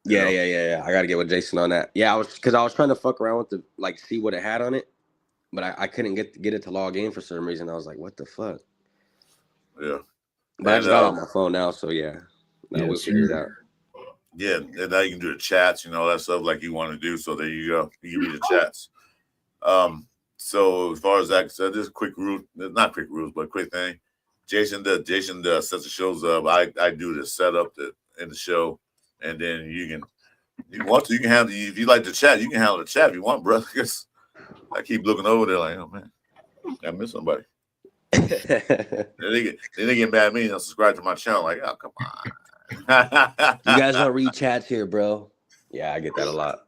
Yeah. I got to get with Jason on that. Yeah, I was trying to fuck around with see what it had on it, but I couldn't get it to log in for some reason. I was like, what the fuck? Yeah. But I just got it on my phone now, so we'll figure it out. Yeah, and now you can do the chats, you know, that stuff like you want to do. So there you go. You can read the chats. So as far as that, so just quick rules, not quick rules, but quick thing. Jason sets the shows up. I do the setup in the show, and then you can handle. If you like the chat, you can handle the chat if you want, brother. Because I keep looking over there like, oh man, I miss somebody. then they get mad at me and subscribe to my channel. Like, oh come on. You guys don't read chats here, bro. Yeah, I get that a lot.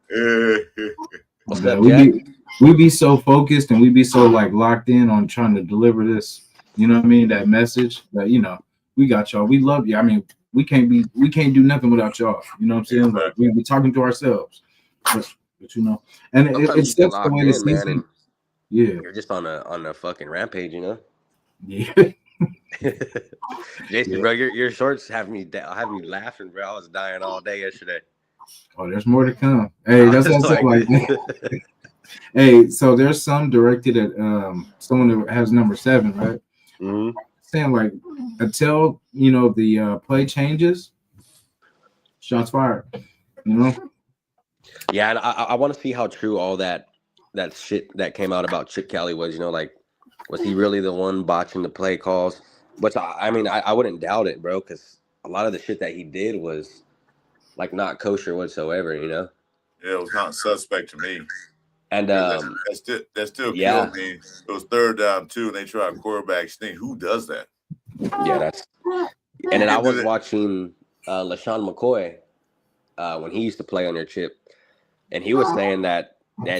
What's up, we be so focused and we be so locked in on trying to deliver this, you know what I mean, that message. But you know, we got y'all. We love you. I mean, we can't do nothing without y'all. You know what I'm saying? Like we be talking to ourselves. But you know, and it's just the way the season. Yeah, you're just on a fucking rampage, you know. Yeah. Jason, bro, your shorts have me laughing, bro. I was dying all day yesterday. Oh, there's more to come. Hey, that's like hey, so there's some directed at someone that has number 7, right? Mm-hmm. Saying until you know the play changes, shots fired. You know? Yeah, and I want to see how true all that shit that came out about Chip Kelly was. You know, was he really the one botching the play calls? Which I mean, I wouldn't doubt it, bro, because a lot of the shit that he did was not kosher whatsoever, you know. Yeah, it was not suspect to me. And that still killed me. It was 3rd down 2, and they tried quarterback sneak. Who does that? Yeah, that's. And then I was watching LaShawn McCoy when he used to play on your Chip, and he was saying that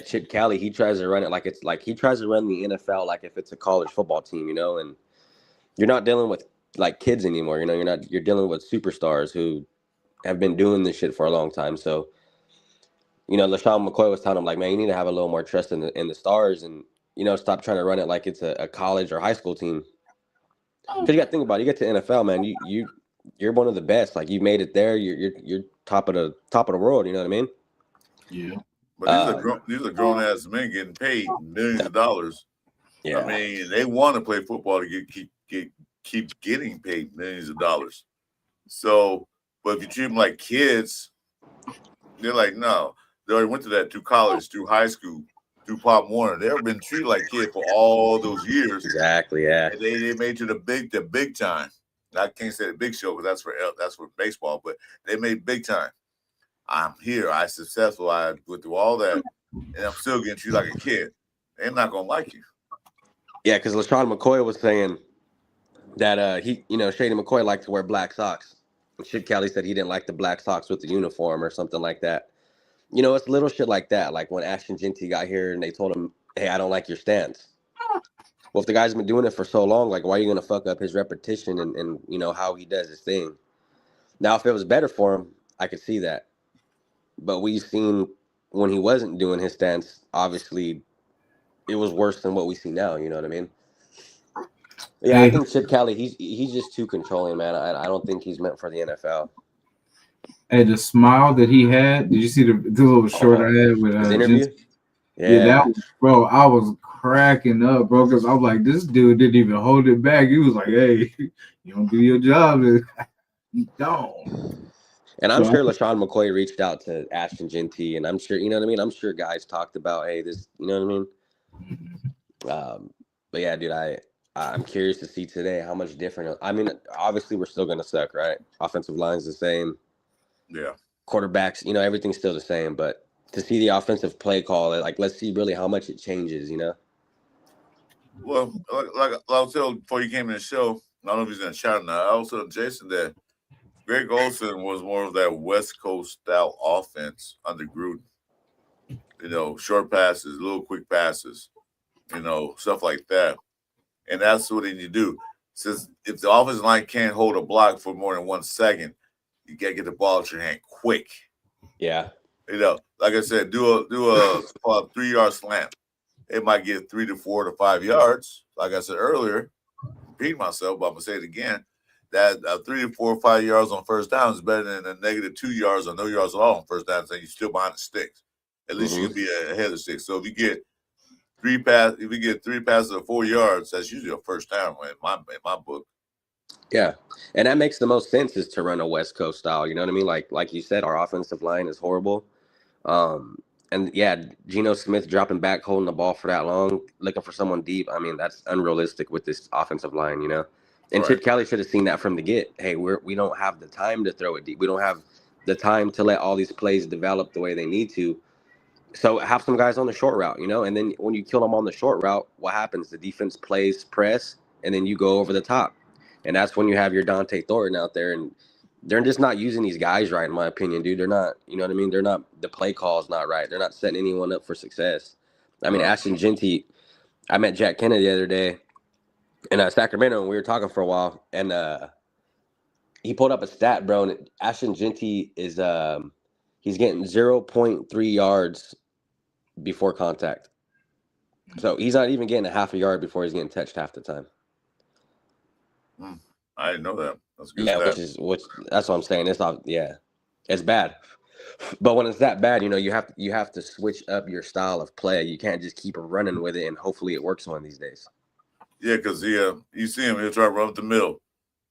Chip Kelly, he tries to run it he tries to run the NFL like if it's a college football team, you know, and you're not dealing with like kids anymore. You know, you're dealing with superstars who have been doing this shit for a long time. So, you know, LaShawn McCoy was telling him like, man, you need to have a little more trust in the stars, and you know, stop trying to run it like it's a college or high school team. Because you got to think about it. You get to NFL, man. You're one of the best. Like you made it there. You're top of the world. You know what I mean? Yeah. But these are grown ass men getting paid millions of dollars. Yeah. I mean, they want to play football to keep getting paid millions of dollars. So, but if you treat them like kids, they're like, no. They already went to that through college, through high school, through Pop Warner. They've been treated like kids for all those years. Exactly. Yeah. And they made it the big time. I can't say the big show because that's for baseball, but they made big time. I'm here. I'm successful. I went through all that, and I'm still getting treated like a kid. They're not gonna like you. Yeah, because LaShawn McCoy was saying that Shady McCoy liked to wear black socks. And Shit Kelly said he didn't like the black socks with the uniform or something like that. You know, it's little shit like that. Like when Ashton Jeanty got here and they told him, hey, I don't like your stance. Well, if the guy's been doing it for so long, like why are you going to fuck up his repetition and you know, how he does his thing? Now, if it was better for him, I could see that. But we've seen when he wasn't doing his stance, obviously it was worse than what we see now. You know what I mean? Yeah, I think Chip Kelly, he's just too controlling, man. I don't think he's meant for the NFL. Hey, the smile that he had. Did you see the little short I had with his interview? Yeah, that was, bro. I was cracking up, bro, because I'm like, this dude didn't even hold it back. He was like, hey, you don't do your job. You don't. And I'm sure LaShawn McCoy reached out to Ashton Jeanty, and I'm sure, you know what I mean? I'm sure guys talked about, hey, this, you know what I mean? But yeah, dude, I'm curious to see today how much different. I mean, obviously we're still gonna suck, right? Offensive line's the same. Yeah. Quarterbacks, you know, everything's still the same. But to see the offensive play call, like, let's see really how much it changes, you know? Well, like I was telling before you came in the show, I don't know if he's in the chat now. I also told Jason that Greg Olsen was more of that West Coast style offense under Gruden. You know, short passes, little quick passes, you know, stuff like that. And that's what they need to do. Since if the offensive line can't hold a block for more than 1 second, you gotta get the ball out your hand quick. Yeah. You know, like I said, do a 3-yard slant. It might get 3 to 4 to 5 yards. Like I said earlier, repeat myself, but I'm gonna say it again. That 3 to 4 or 5 yards on first down is better than a negative 2 yards or no yards at all on first down, saying you're still behind the sticks. At least you can be ahead of the sticks. So if you get three passes of 4 yards, that's usually a first down in my book. Yeah, and that makes the most sense is to run a West Coast style. You know what I mean? Like you said, our offensive line is horrible. And yeah, Geno Smith dropping back, holding the ball for that long, looking for someone deep. I mean, that's unrealistic with this offensive line, you know. And Right. Chip Kelly should have seen that from the get. Hey, we don't have the time to throw it deep. We don't have the time to let all these plays develop the way they need to. So have some guys on the short route, you know, and then when you kill them on the short route, what happens? The defense plays press, and then you go over the top. And that's when you have your Dante Thornton out there, and they're just not using these guys right, in my opinion, dude. They're not, you know what I mean? They're not, the play call is not right. They're not setting anyone up for success. I mean, Ashton Jeanty, I met Jack Kennedy the other day in Sacramento, and we were talking for a while, and he pulled up a stat, bro, and Ashton Jeanty is he's getting 0.3 yards before contact. So he's not even getting a half a yard before he's getting touched half the time. I didn't know that. That's good. Yeah, that's what I'm saying. It's bad. But when it's that bad, you know, you have to switch up your style of play. You can't just keep running with it, and hopefully it works one of these days. Yeah, because you see him, he'll try to run up the middle,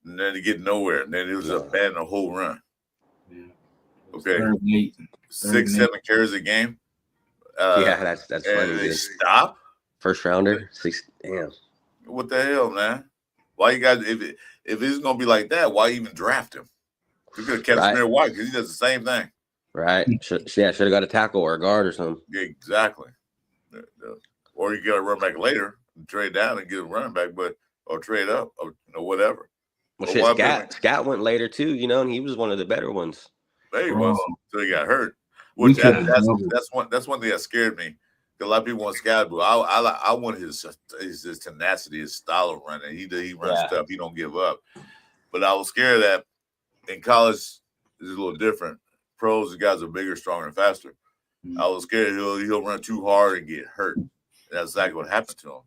and then he get nowhere, and then he was just batting a whole run. Yeah. Okay, 6, 7 carries a game. Yeah, that's funny. And they stop. First rounder, 6. Damn. What the hell, man? Why you guys? If it's gonna be like that, why even draft him? You could have kept Samir White because he does the same thing. Right. Should have got a tackle or a guard or something. Yeah, exactly. Or you got to run back later, and trade down and get a running back, or trade up, or whatever. Well, shit, Scat went later too, you know, and he was one of the better ones. There he was until he got hurt. Which that's one thing that scared me. A lot of people want Scat, but I want his tenacity, his style of running. He runs tough. He don't give up. But I was scared that in college it's a little different. Pros, the guys are bigger, stronger, and faster. I was scared he'll run too hard and get hurt. That's exactly what happened to him.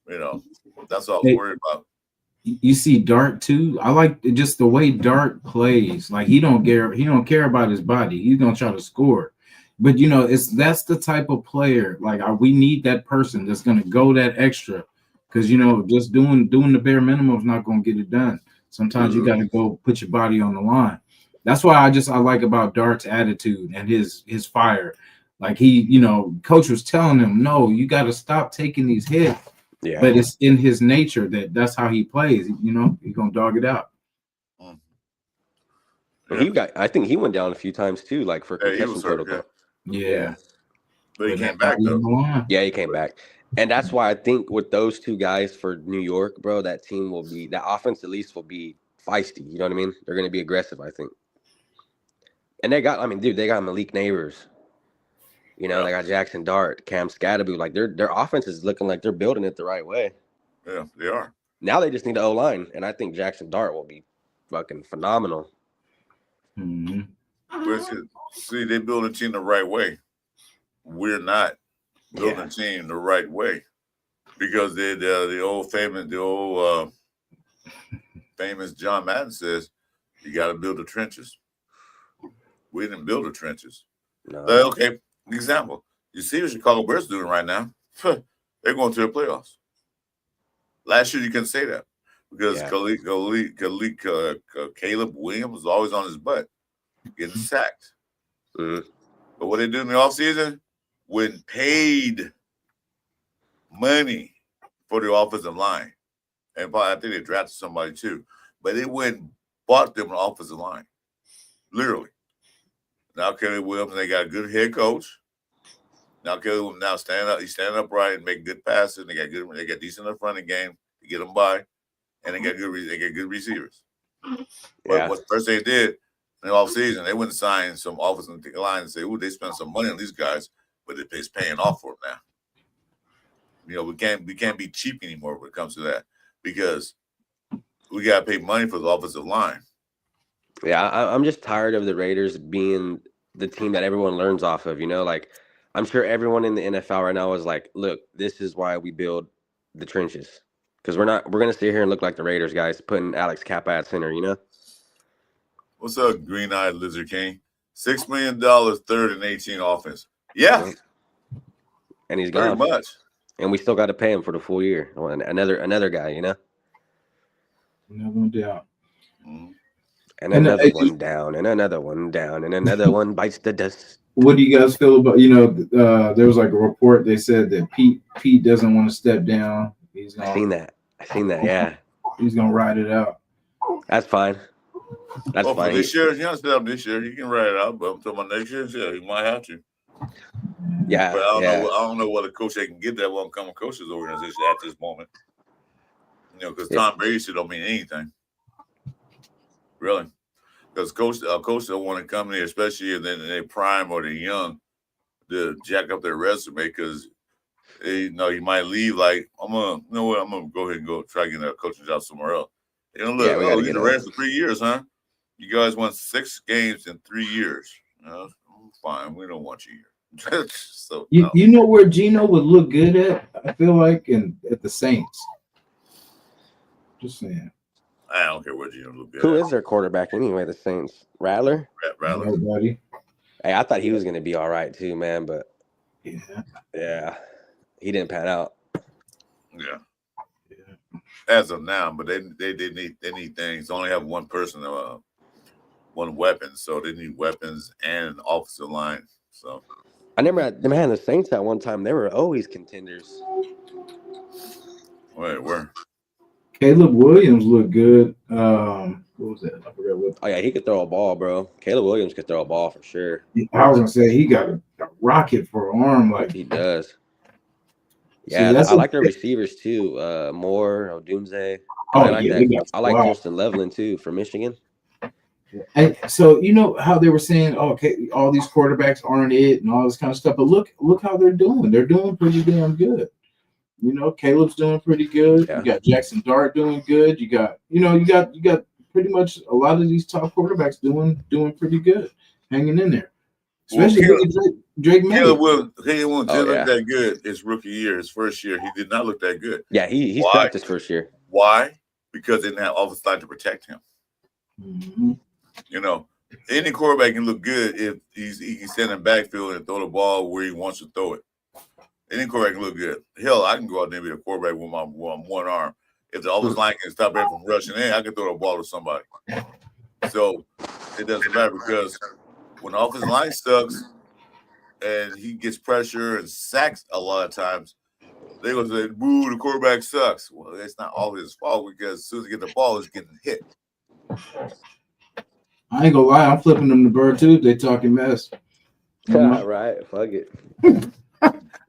You know, that's what I was worried about. You see Dart too. I like just the way Dart plays. Like he don't care about his body. He's gonna try to score. But you know, that's the type of player. Like we need that person that's gonna go that extra. Because you know, just doing the bare minimum is not gonna get it done. Sometimes you gotta go put your body on the line. That's why I like about Dart's attitude and his fire. Like he, you know, coach was telling him, no, you got to stop taking these hits. Yeah. But it's in his nature that's how he plays. You know, he's gonna dog it out. Well, I think he went down a few times too, like for concussion protocol. Yeah. But he came back though. Yeah, he came back. And that's why I think with those two guys for New York, bro, that offense at least will be feisty. You know what I mean? They're gonna be aggressive, I think. And they got Malik Neighbors. You know, they got Jackson Dart, Cam Scatterby. Like their offense is looking like they're building it the right way. Yeah, they are. Now they just need the O-line, and I think Jackson Dart will be fucking phenomenal. Mm-hmm. See, they build a team the right way. We're not building a team the right way because the old famous John Madden says you got to build the trenches. We didn't build the trenches. No. Okay. Example, you see what Chicago Bears doing right now? They're going to the playoffs. Last year, you couldn't say that because Caleb Williams was always on his butt, getting sacked. Mm-hmm. But what they did in the offseason, when paid money for the offensive line, and probably I think they drafted somebody too, but they went and bought them an offensive line, literally. Now Caleb Williams, they got a good head coach. Now Caleb Williams he's standing upright and making good passes. They got decent in the running game to get them by, and they got good receivers. But what first they did in the offseason, they went and signed some offensive line and say, "Ooh, they spent some money on these guys, but it's paying off for them now." You know, we can't be cheap anymore when it comes to that because we got to pay money for the offensive line. Yeah, I'm just tired of the Raiders being the team that everyone learns off of, you know? Like, I'm sure everyone in the NFL right now is like, look, this is why we build the trenches. Because we're going to sit here and look like the Raiders guys putting Alex Kappa at center, you know? What's up, Green-Eyed Lizard King? $6 million, 3rd and 18 offense. Yeah. And he's gone. Very much. And we still got to pay him for the full year. Another guy, you know? No doubt. Mm-hmm. And another one down, and another one down, and another one bites the dust. What do you guys feel about, you know, there was like a report, they said that Pete doesn't want to step down. I seen that, yeah. He's going to ride it out. That's fine. That's fine. For this year, he has to step this year. He can ride it out, but I'm talking about next year, yeah, he might have to. Yeah. But I don't know what a coach they can get that won't come and coach his organization at this moment. You know, because Tom Brady shit don't mean anything. Really, because coach don't want to come here, especially if they're prime or they're young, to jack up their resume because you might leave like I'm gonna go ahead and go try to get a coaching job somewhere else. You know, look, you're the Reds for 3 years, huh? You guys won 6 games in 3 years. Fine, we don't want you here. So you know where Geno would look good at? I feel like at the Saints. Just saying. I don't care what Geno look good. Who is their quarterback anyway? The Saints. Rattler. Nobody. Hey, I thought he was going to be all right too, man. But yeah, he didn't pan out. Yeah. As of now, but they need things. They only have one person, one weapon, so they need weapons and an offensive line. So I never had the Saints at one time. They were always contenders. Wait, where? Caleb Williams looked good. What was that? I forgot what. Oh yeah, he could throw a ball, bro. Caleb Williams could throw a ball for sure. I was gonna say he got a rocket for an arm, like he does. Yeah, I like their receivers too. Moore, Odunze. I like that. I like Justin Leveland too from Michigan. And so you know how they were saying, okay, all these quarterbacks aren't it and all this kind of stuff, but look how they're doing. They're doing pretty damn good. You know, Caleb's doing pretty good. Yeah. You got Jackson Dart doing good. You got pretty much a lot of these top quarterbacks doing pretty good, hanging in there. Well, Especially Drake May. Caleb Williams didn't look yeah. that good his rookie year, his first year. He did not look that good. Yeah, he sucked his first year. Why? Because they didn't have offensive line to protect him. Mhm. You know, any quarterback can look good if he can stand in the backfield and throw the ball where he wants to throw it. Any quarterback can look good. Hell, I can go out there and be a quarterback with my one arm. If the offensive line can stop him from rushing in, I can throw the ball to somebody. So it doesn't matter because when the offensive line sucks and he gets pressure and sacks a lot of times, they're going to say, boo, the quarterback sucks. Well, it's not always his fault because as soon as he gets the ball, he's getting hit. I ain't gonna lie, I'm flipping them the bird too. They talking mess. You know? Right, fuck it.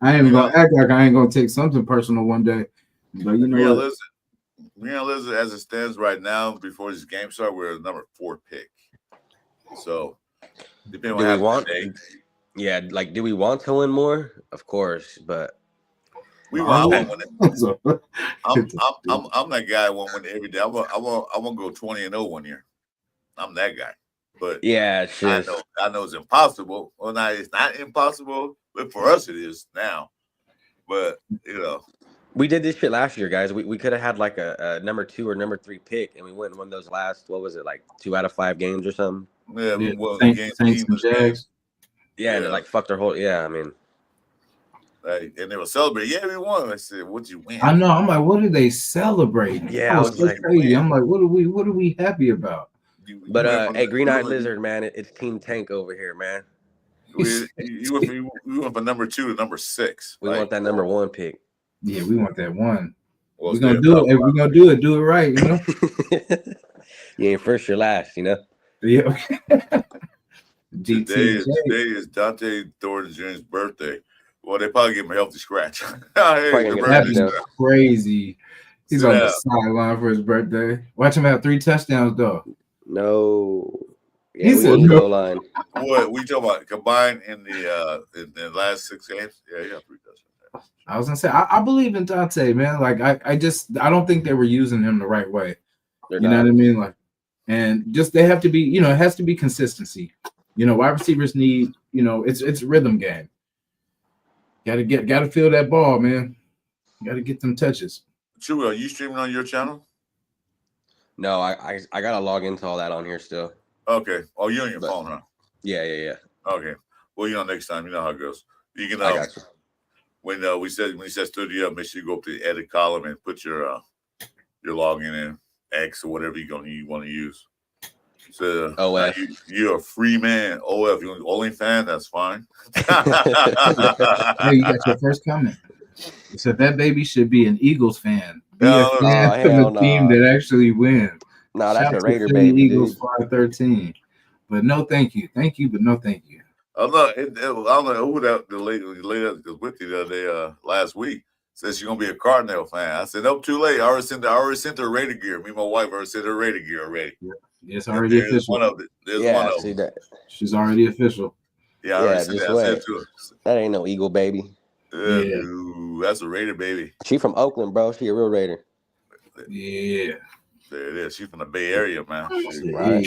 I ain't even gonna act like I ain't gonna take something personal one day. But you know what? Listen, as it stands right now, before this game start, we're the number 4 pick. So, depending on what happens today. Yeah, like, do we want to win more? Of course, but we want to win it. I'm that guy who won't win every day. I want to go 20-0 one year. I'm that guy. But yeah, it's just, I know it's impossible. Well, now it's not impossible, but for us it is now. But you know, we did this shit last year, guys. We could have had like a number 2 or number 3 pick, and we went and won those last, what was it, like 2 out of 5 games or something? Yeah, we won Saints and Jags. Yeah, and it like fucked our whole. Yeah, I mean, and they were celebrating. Yeah, we won. I said, "What'd you win?" I know. I'm like, what are they celebrating? Yeah, I was so like, crazy. I'm like, what are we happy about? But hey, Green Eyed Lizard, man, it's Team Tank over here, man. We went from number 2 to number 6. We want that number 1 pick. Yeah, we want that one. Well, we're gonna do it. If we're gonna do it right, you know. You ain't first, you're last, you know. Yeah. Today is Dante Thornton Jr.'s birthday. Well, they probably give him a healthy scratch. That's crazy. He's on the sideline for his birthday. Watch him have 3 touchdowns, though. No. Yeah, he said no. Line. What we talking about combined in the last 6 games? Yeah, he got 3 touchdowns. I was gonna say I believe in Dante, man. Like I don't think they were using him the right way. You know what I mean? Like, and just they have to be, you know, it has to be consistency. You know, wide receivers need, you know, it's a rhythm game. Gotta feel that ball, man. Gotta get them touches. Chewy, are you streaming on your channel? No, I gotta log into all that on here still. Okay. Oh, you're on your phone, huh? Yeah. Okay. Well, you know, next time, you know how it goes. You can. I got you. When you said studio up, make sure you go up to the edit column and put your login in X or whatever you want to use. So OF. You're a free man. OF. You're an OnlyFans. That's fine. Hey, you got your first comment. It said that baby should be an Eagles fan. Be a fan of the team that actually wins. No, that's a Raider baby. Eagles 513. But no, thank you. Thank you, but no, thank you. I don't know who the lady was with you the other day, last week. Says she's gonna be a Cardinal fan. I said, nope, too late. I already sent her Raider gear. Me and my wife already sent her Raider gear already. Yeah. It's already official. There's one of them. That. She's already official. Yeah, I already sent that to her. That ain't no Eagle baby. Yeah. Dude, that's a Raider baby. She from Oakland, bro. She a real Raider. Yeah. There it is. She's from the Bay Area, man. Right.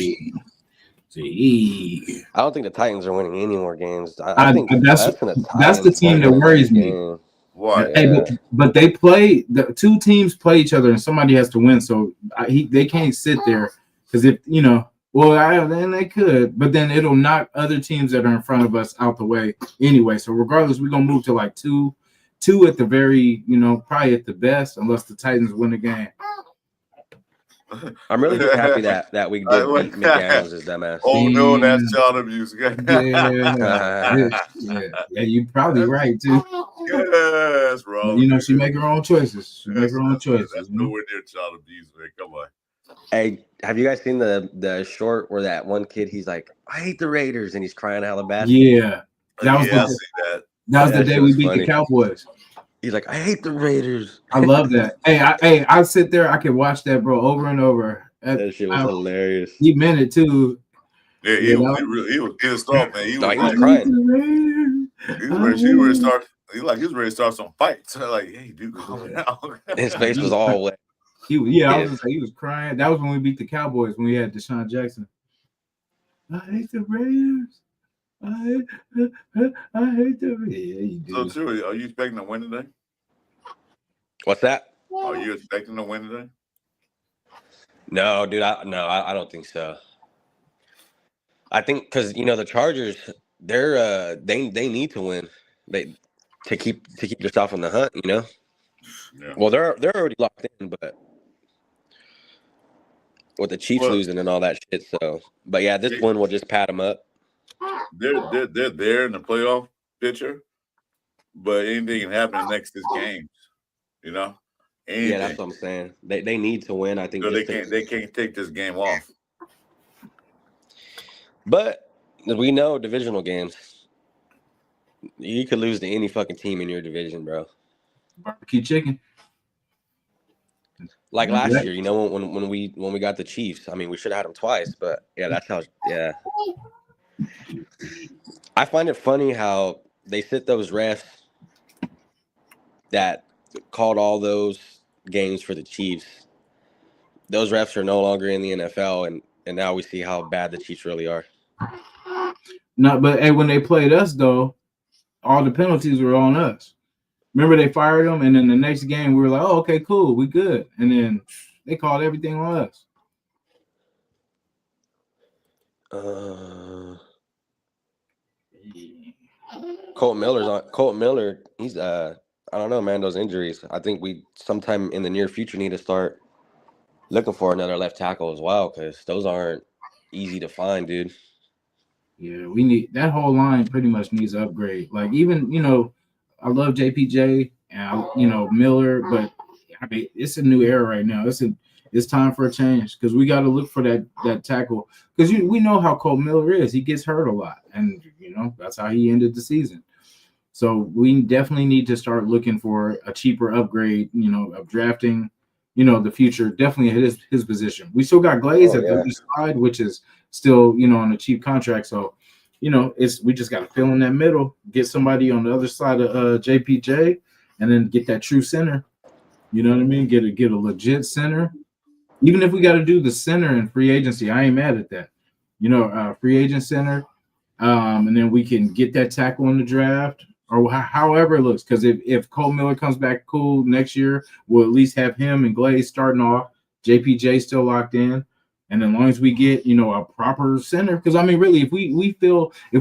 See. I don't think the Titans are winning any more games. I think that's the team that worries me. Why? Hey, but they play. The 2 teams play each other, and somebody has to win. So they can't sit there because if you know, then they could, but then it'll knock other teams that are in front of us out the way anyway. So regardless, we're gonna move to like two at the very, you know, probably at the best, unless the Titans win the game. I'm really just happy that we did beat McDaniels' dumbass. Oh no, that's child abuse. Yeah, you're probably right too. Yeah, that's wrong. You know, she make her own choices. That's nowhere near child abuse, man. Come on. Hey, have you guys seen the short where that one kid, he's like, I hate the Raiders, and he's crying hella bad? Yeah. That was the day we beat funny. The Cowboys. He's like, I hate the Raiders. I love that. I sit there, I can watch that, bro, over and over. That shit was hilarious. He meant it too. Yeah, he was pissed off, man. He was crying. He was ready to start some fights. Like, hey, dude, go down. His face was all wet. I was gonna say he was crying. That was when we beat the Cowboys when we had Deshaun Jackson. I hate the Raiders. I hate the Raiders. Yeah, you do. So, Chewy, are you expecting to win today? What's that? Are you expecting to win today? No, dude. I don't think so. I think because the Chargers, they need to win, to keep yourself in the hunt. Yeah. Well, they're already locked in, but with the Chiefs losing and all that shit. So, but yeah, this one will just pat them up. They're there in the playoff picture, but anything can happen in the next 6 games. Anything. Yeah, that's what I'm saying. They need to win. I think So they can't take this game off. But we know divisional games, you could lose to any fucking team in your division, bro. Barbecue chicken. Like last year, when we got the Chiefs. I mean, we should have had them twice, but yeah, that's how. Yeah, I find it funny how they sit those refs that called all those games for the Chiefs. Those refs are no longer in the NFL, and now we see how bad the Chiefs really are. No, but hey, when they played us though, all the penalties were on us. Remember they fired them, and then the next game we were like, "Oh, okay, cool, we good," and then they called everything on us. Colt Miller, he's I don't know, man, those injuries. I think we sometime in the near future need to start looking for another left tackle as well, because those aren't easy to find, dude. Yeah, we need that whole line pretty much needs to upgrade. Like even, I love JPJ and Miller, but I mean it's a new era right now. It's time for a change because we got to look for that tackle because we know how Cole Miller is. He gets hurt a lot, and that's how he ended the season. So we definitely need to start looking for a cheaper upgrade, of drafting, the future. Definitely at his position. We still got Glaze at the other side, which is still, on a cheap contract. So, we just got to fill in that middle, get somebody on the other side of JPJ, and then get that true center. You know what I mean? Get a legit center. Even if we got to do the center in free agency, I ain't mad at that. Free agent center, and then we can get that tackle in the draft or however it looks. Because if Cole Miller comes back cool next year, we'll at least have him and Glaze starting off. JPJ still locked in. And as long as we get, a proper center, because I mean, really, if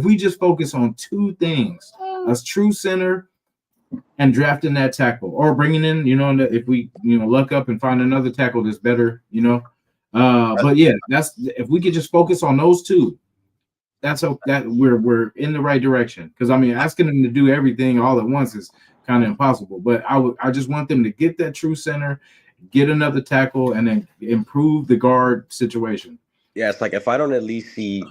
we just focus on 2 things, a true center and drafting that tackle, or bringing in, if we, luck up and find another tackle that's better, but yeah, that's if we could just focus on those 2, that's that we're in the right direction. Because I mean, asking them to do everything all at once is kind of impossible. But I just want them to get that true center, get another tackle, and then improve the guard situation. Yeah, it's like if I don't at least see,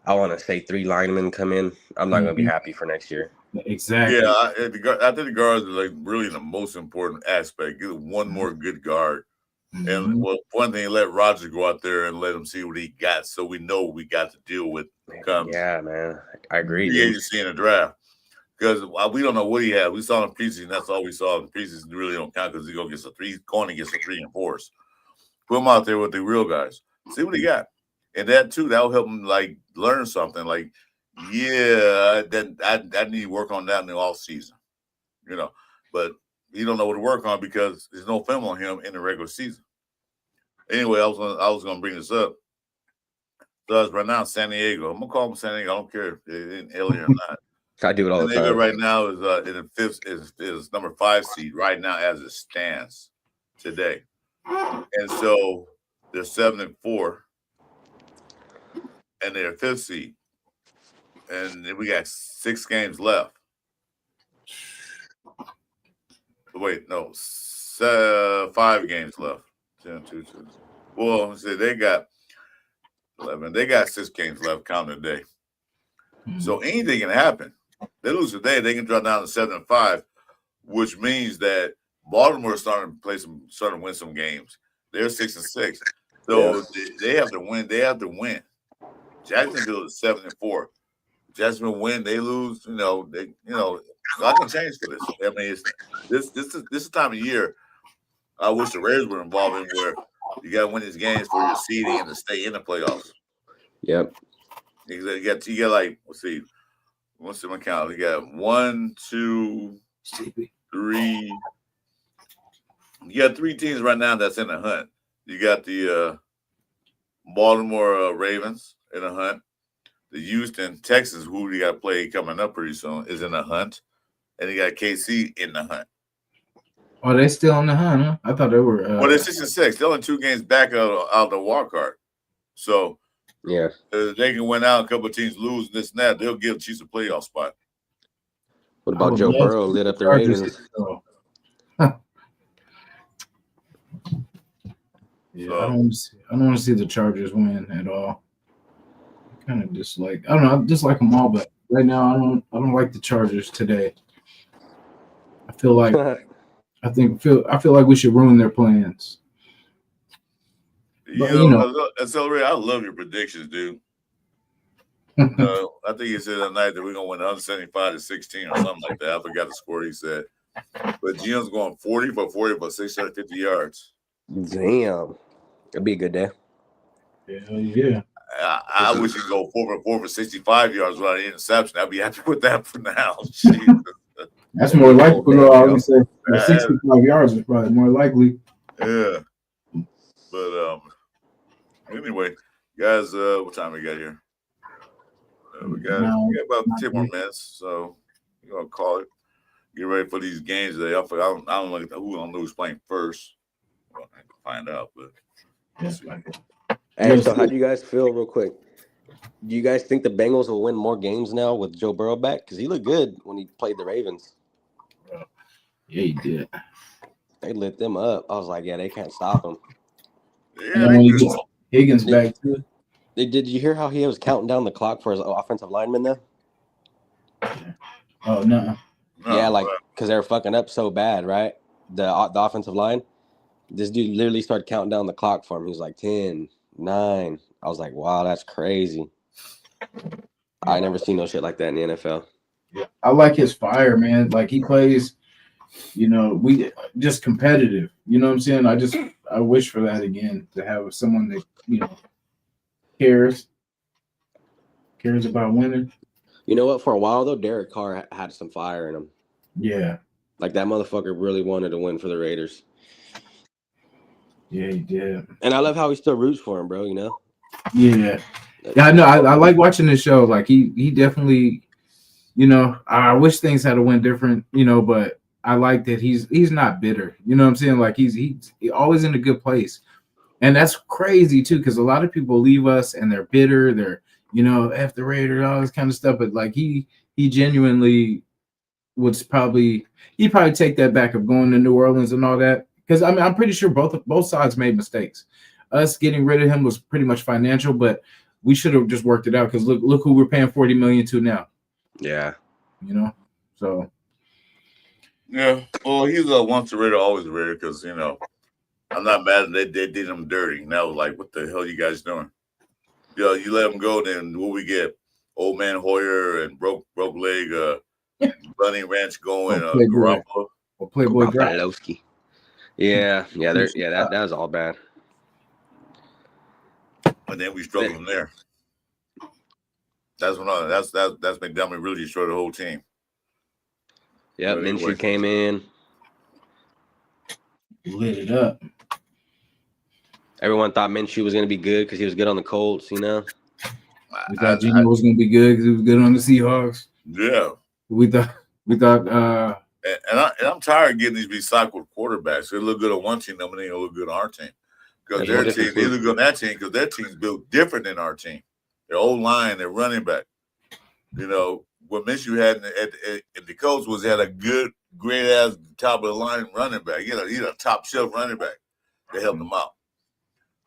I want to say 3 linemen come in, I'm not going to be happy for next year. Exactly. Yeah, I think the guards are like really the most important aspect. Get one more good guard, and one thing, let Rodgers go out there and let him see what he got, so we know what we got to deal with. Yeah, man, I agree. Free agency in the draft. Because we don't know what he had. We saw in preseason. That's all we saw in preseason. Really don't count because he's going to get going against a 3 and 4s. Put him out there with the real guys. See what he got. And that, too, that will help him, like, learn something. Like, yeah, I need to work on that in the off season. But he don't know what to work on because there's no film on him in the regular season. Anyway, I was going to bring this up. So right now, San Diego. I'm going to call him San Diego. I don't care if they're in LA or not. I do it all the time. Right now is in the 5th is number 5 seed right now as it stands today, and so they're 7-4, and they're 5th seed, and then we got 6 games left. Wait, no, 5 games left. 10, 2, 2. Well, they got 11. They got 6 games left counting today, so anything can happen. They lose today, they can drop down to 7-5, which means that Baltimore is starting to win some games. They're 6-6, so they have to win. They have to win. Jacksonville is 7-4. Jacksonville win, they lose. I can change for this. I mean, this is the time of year. I wish the Raiders were involved in where you got to win these games for your seeding and to stay in the playoffs. Yep. You got like, let's see, what's the count? You got 1, 2, 3. You got 3 teams right now that's in the hunt. You got the Baltimore Ravens in the hunt. The Houston Texans, who you got to play coming up pretty soon, is in the hunt. And you got KC in the hunt. Oh, they still in the hunt, huh? I thought they were. Well, they're 6-6. They're only 2 games back out the wild card. So, yeah, if they can win out, a couple of teams lose and this and that, they'll give Chiefs a playoff spot. What about Joe Burrow lit up the Ravens? Yeah, so, I don't want to see the Chargers win at all. I kind of dislike. I don't know. I dislike them all, but right now I don't like the Chargers today. I feel like I feel like we should ruin their plans. But, Accelerate. I love your predictions, dude. I think he said that night that we're gonna win 175-16 or something like that. I forgot the score he said. But Gio's going 40 for 650 yards. Damn, it'd be a good day. Yeah. I wish he'd go 4 for 65 yards without an interception. I'd be happy with that for now. That's more likely. I would say 65 yards is probably more likely. Yeah. But anyway, guys, what time we got here? We got about 10 more minutes, so we're gonna call it. Get ready for these games today. I don't know who's playing first. Well, I can find out, but hey, so how do you guys feel, real quick? Do you guys think the Bengals will win more games now with Joe Burrow back? Because he looked good when he played the Ravens. Yeah, he did. They lit them up. I was like, yeah, they can't stop him. Yeah, when he gets Higgins back too. Did you hear how he was counting down the clock for his offensive lineman though? Oh no. Yeah, like because they were fucking up so bad, right? The offensive line. This dude literally started counting down the clock for him. He was like 10, 9. I was like, wow, that's crazy. I never seen no shit like that in the NFL. Yeah, I like his fire, man. Like he plays, we just competitive. You know what I'm saying? I wish for that again, to have someone that cares about winning. You know what? For a while though, Derek Carr had some fire in him. Yeah, like that motherfucker really wanted to win for the Raiders. Yeah, he did. And I love how he still roots for him, bro. Yeah. I know. I like watching this show. Like he definitely, I wish things had went different, but I like that he's not bitter. You know what I'm saying? Like he's always in a good place. And that's crazy too, because a lot of people leave us and they're bitter, they're, F the Raiders, all this kind of stuff. But like he genuinely would probably take that back of going to New Orleans and all that. Because I'm pretty sure both sides made mistakes. Us getting rid of him was pretty much financial, but we should have just worked it out. Because look who we're paying $40 million to now. Yeah, So yeah. Well, he's a once a Raider, always a Raider. Because I'm not mad that they did him dirty. Now, like, what the hell you guys doing? You let him go, then what we get? Old man Hoyer and broke leg, Bunny Ranch going, Garoppolo. Playboy Garoppolo. Yeah, that was all bad. And then we struggled from there. That's McDermott really destroyed the whole team. Yep, Minshew came in, lit it up. Everyone thought Minshew was going to be good because he was good on the Colts, We thought Gino was going to be good because he was good on the Seahawks. Yeah. We thought. And I'm tired of getting these recycled quarterbacks. They look good on one team, then they look good on our team. Because their team, they look good on that team because their team's built different than our team. Their old line, their running back. What Minshew had in the Colts was had a good, great ass top of the line running back. He's a top shelf running back. They helped him out.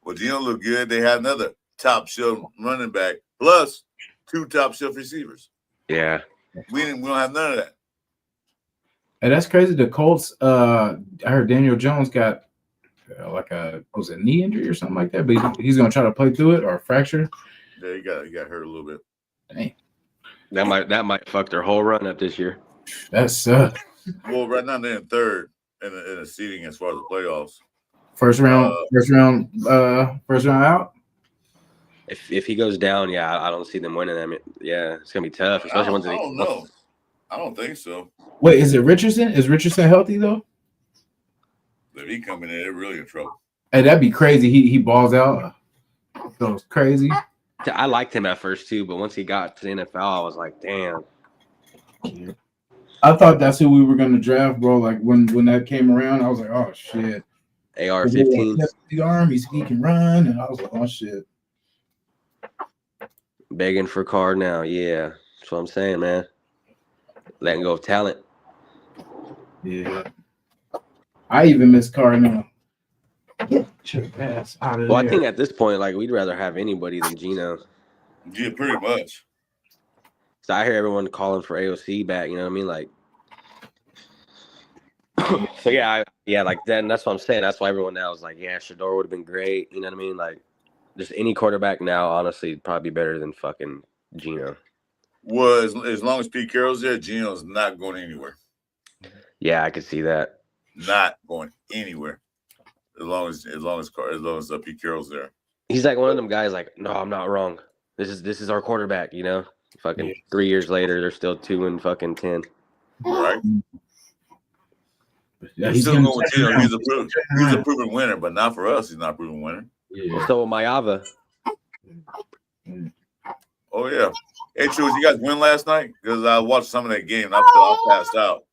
Well, Gino looked good. They had another top shelf running back plus 2 top shelf receivers. Yeah. We don't have none of that. And that's crazy. The Colts, I heard Daniel Jones got was it a knee injury or something like that, but he's going to try to play through it or a fracture. Yeah, he got hurt a little bit. Dang. That might fuck their whole run up this year. That sucks. Well, right now they're in third, in the seeding as far as the playoffs. First round out. If he goes down, yeah, I don't see them winning. I mean, yeah, it's gonna be tough, especially once I don't know. I don't think so. Wait, is it Richardson? Is Richardson healthy though? If he coming in, they're really in trouble. Hey, that'd be crazy. He balls out. Goes crazy. I liked him at first too, but once he got to the NFL, I was like, damn. I thought that's who we were gonna draft, bro. Like when that came around, I was like, oh shit. AR-15. The arm, he can run, and I was like, oh shit. Begging for Carr now, yeah. That's what I'm saying, man. Letting go of talent. Yeah. I even miss Carr now. Check pass out of Well, there. I think at this point, like, we'd rather have anybody than Geno. Yeah, pretty much. So I hear everyone calling for AOC back. You know what I mean? Like, so yeah, like then that's what I'm saying. That's why everyone now is like, yeah, Shador would have been great. You know what I mean? Like, just any quarterback now, honestly, probably better than fucking Geno. Well, as long as Pete Carroll's there, Geno's not going anywhere. Yeah, I could see that. Not going anywhere. As long as Pete Carroll's there. He's like one of them guys. Like, no, I'm not wrong. This is our quarterback. You know, fucking 3 years later, they're still 2-10. Right. Yeah, he's still going with Geno. He's a proven winner, but not for us. He's not a proven winner. Yeah. So Mayava. Oh yeah. Hey, True, you guys win last night? Because I watched some of that game and I passed out.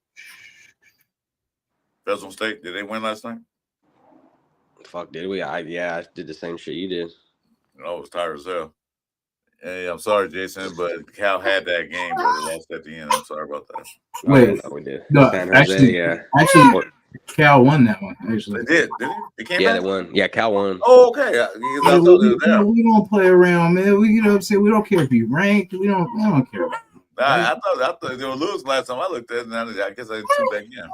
Fresno State, did they win last night? Fuck, did we? I did the same shit you did. I was tired as hell. Hey, I'm sorry, Jason, but Cal had that game, but they lost at the end. I'm sorry about that. Wait, we did. no, San Jose, actually, Cal won that one. Actually, they did. Didn't they? They came back? They won. Yeah, Cal won. Oh, okay. We don't play around, man. We we don't care if you ranked. We don't care. I thought they were losing last time I looked at it. And I guess I didn't tune back in.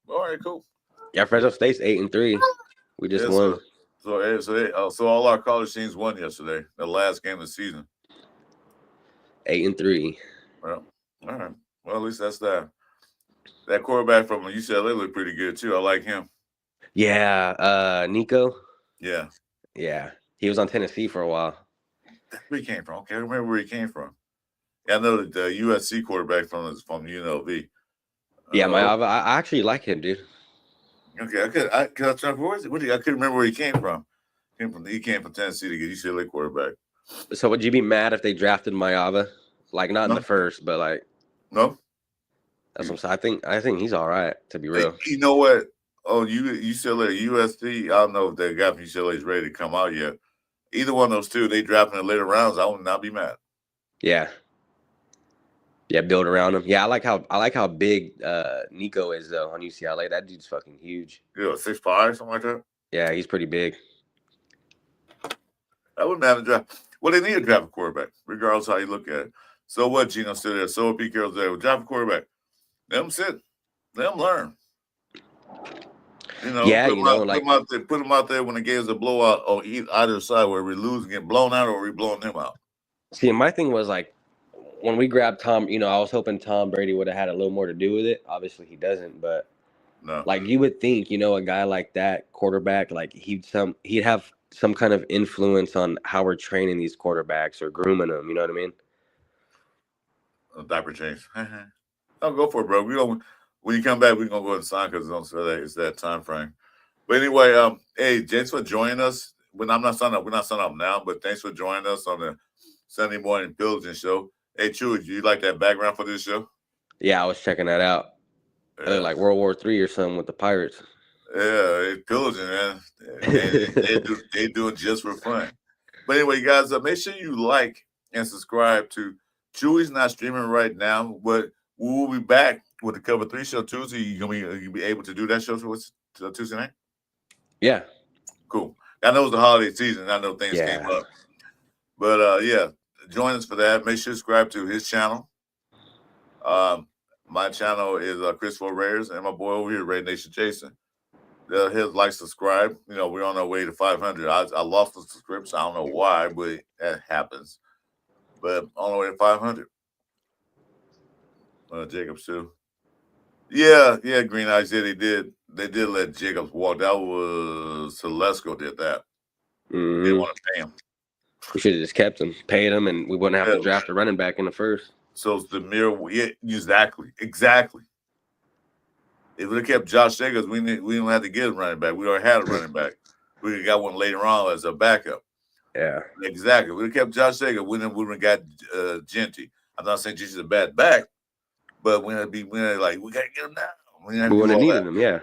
All right, cool. Yeah, Fresno State's 8-3. We just won. So all our college teams won yesterday. The last game of the season. 8-3. Well, all right. Well, at least that's that. That quarterback from UCLA looked pretty good too. I like him. Yeah, Nico. Yeah. Yeah, he was on Tennessee for a while. Where he came from? Okay, I remember where he came from. Yeah, I know the USC quarterback from UNLV. Yeah, I actually like him, dude. Okay, I couldn't remember where he came from. He came from Tennessee to get UCLA quarterback. So would you be mad if they drafted Mayava? Like not in the first, but like no. That's what I'm saying. I think he's all right, to be real. You know what? Oh, UCLA, USC. I don't know if that guy from UCLA is ready to come out yet. Either one of those two, they draft in the later rounds. I would not be mad. Yeah. Yeah, build around him. Yeah, I like how big Nico is though on UCLA. That dude's fucking huge. Yeah, 6'5", something like that. Yeah, he's pretty big. I wouldn't have to draft. Well, they need to draft a quarterback, regardless of how you look at it. So what? Geno's still there. So Pete Carroll's there. We'll draft a quarterback. Let them sit. Let them learn. You know, put them out there when the game's a blowout or either side where we lose and get blown out or we blowing them out. See, my thing was like when we grabbed Tom, I was hoping Tom Brady would have had a little more to do with it. Obviously, he doesn't, but like you would think, a guy like that, quarterback, like he'd have some kind of influence on how we're training these quarterbacks or grooming them. You know what I mean? A diaper change. Don't go for it, bro. When you come back, we're gonna go ahead and sign because it's that time frame. But anyway, hey, thanks for joining us. We're not signing up now, but thanks for joining us on the Sunday morning Pillaging show. Hey, Chewy, do you like that background for this show? Yeah, I was checking that out. Yeah. Like World War III or something with the pirates. Yeah, it's Pillaging, man. They do it just for fun. But anyway, guys, make sure you like and subscribe to Chewy's not streaming right now, but we will be back with the Cover 3 show Tuesday. You be able to do that show Tuesday night? Yeah. Cool. I know it's the holiday season. I know things came up. But, yeah, join us for that. Make sure you subscribe to his channel. My channel is Christopher Rares, and my boy over here, Red Nation Jason. Hit like, subscribe. We're on our way to 500. I lost the subscription. I don't know why, but that happens. But on our way to 500. Jacob too. Yeah, Green Eyes. Yeah, they did. they did let Jacobs walk. That was Telesco did that. They didn't Mhm. want to pay him. We should have just kept him, paid him, and we wouldn't have to Yeah. draft a running back in the first. So it's the mirror. Yeah, exactly. If we kept Josh Jacobs, we don't have to get a running back. We already had a running back. We got one later on as a backup. Yeah. Exactly. We kept Josh Jacobs. We would have got Genty. I'm not saying Genty's a bad back, but we gotta like we gotta get him now. We wouldn't have needed him. Yeah.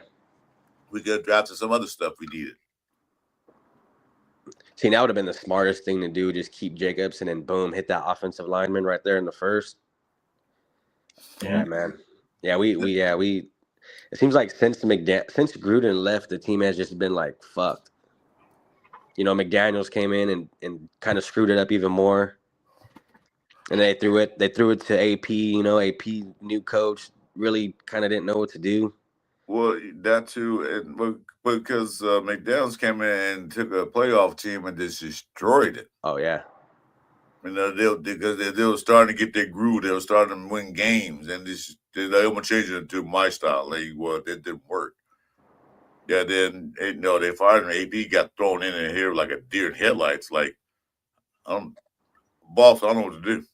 We could have drafted some other stuff we needed. See, that would have been the smartest thing to do. Just keep Jacobs and then boom, hit that offensive lineman right there in the first. Yeah, man. Yeah, we. It seems like since Gruden left, the team has just been like fucked. You know, McDaniels came in and kind of screwed it up even more. And they threw it to AP. You know, AP new coach really kind of didn't know what to do. Well, that too, and because McDaniels came in and took a playoff team and just destroyed it. Oh yeah. You know, because they were starting to get their groove. They were starting to win games, and they almost changed it to my style. Like, well, it didn't work. Yeah, then they fired him. AP got thrown in here like a deer in headlights. Like, boss, I don't know what to do.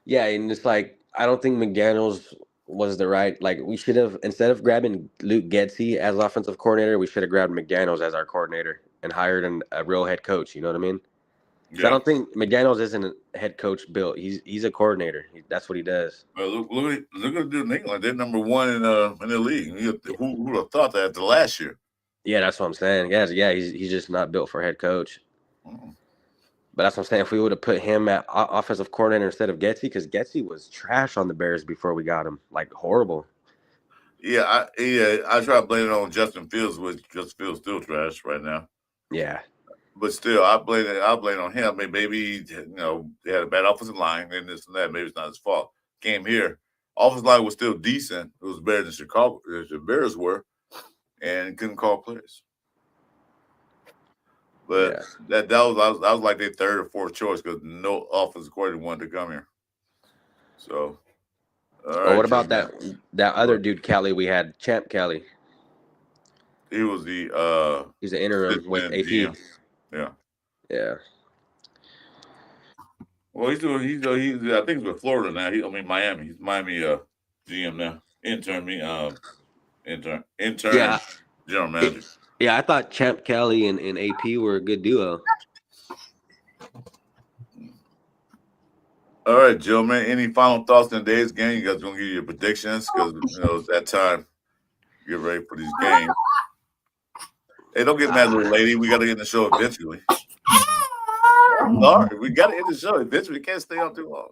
Yeah, and it's like I don't think McDaniels was the right. Like, we should have, instead of grabbing Luke Getsy as offensive coordinator, we should have grabbed McDaniels as our coordinator and hired a real head coach. You know what I mean? Yeah. I don't think McDaniels isn't a head coach built. He's a coordinator. That's what he does. Well, look at the dude in England. They're number one in the league. Who would have thought that after last year? Yeah, that's what I'm saying. Yeah, he's just not built for head coach. Mm-hmm. But that's what I'm saying. If we would have put him at offensive coordinator instead of Getsy, because Getsy was trash on the Bears before we got him, like horrible. Yeah, I try to blame it on Justin Fields, which Justin Fields still trash right now. Yeah. But still, I blame it on him. Maybe they had a bad offensive line and this and that. Maybe it's not his fault. Came here, offensive line was still decent. It was better than Chicago, as the Bears were, and couldn't call plays. But that was like their third or fourth choice because no offensive coordinator wanted to come here. So, what about that other dude, Kelly? We had Champ Kelly. He was he's an interim with AP. GM. Yeah. Well, he's I think he's with Florida now. Miami. He's Miami GM now. Intern general manager. Yeah, I thought Champ Kelly and AP were a good duo. All right, Joe, man. Any final thoughts on today's game? You guys gonna give your predictions because it's that time. Get ready for these games. Hey, don't get mad, little lady. We got to end the show eventually. I'm sorry. We got to end the show eventually. We can't stay on too long.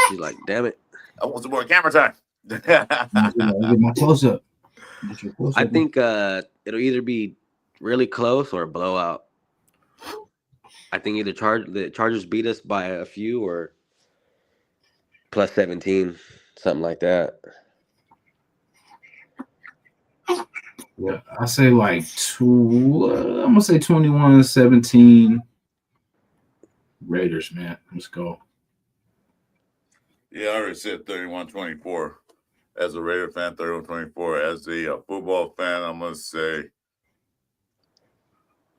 She's like, damn it. I want some more camera time. Get my close up. I think it'll either be really close or a blowout. I think either the Chargers beat us by a few or plus 17, something like that. Yeah, I say like I'm gonna say 21-17 Raiders, man. Let's go. Yeah, I already said 31-24. As a Raider fan, 31-24. As a football fan, I'm gonna say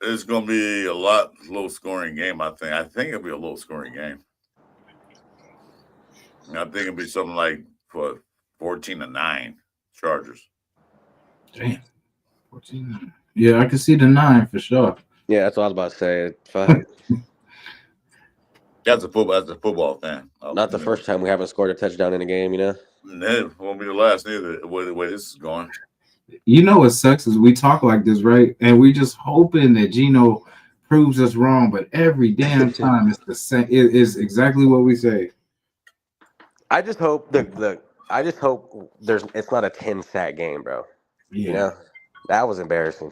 it's gonna be a low scoring game. I think it'll be a low scoring game. I think it'll be something like 14-9 Chargers. Damn. 14. Yeah, I can see the 9 for sure. Yeah, that's what I was about to say. Fuck. That's a football fan. Not the first time we haven't scored a touchdown in a game, It won't be the last neither. The way this is going. You know what sucks is we talk like this, right? And we just hoping that Gino proves us wrong, but every damn time it's the same. It is exactly what we say. I just hope it's not a 10-sack game, bro. Yeah. That was embarrassing.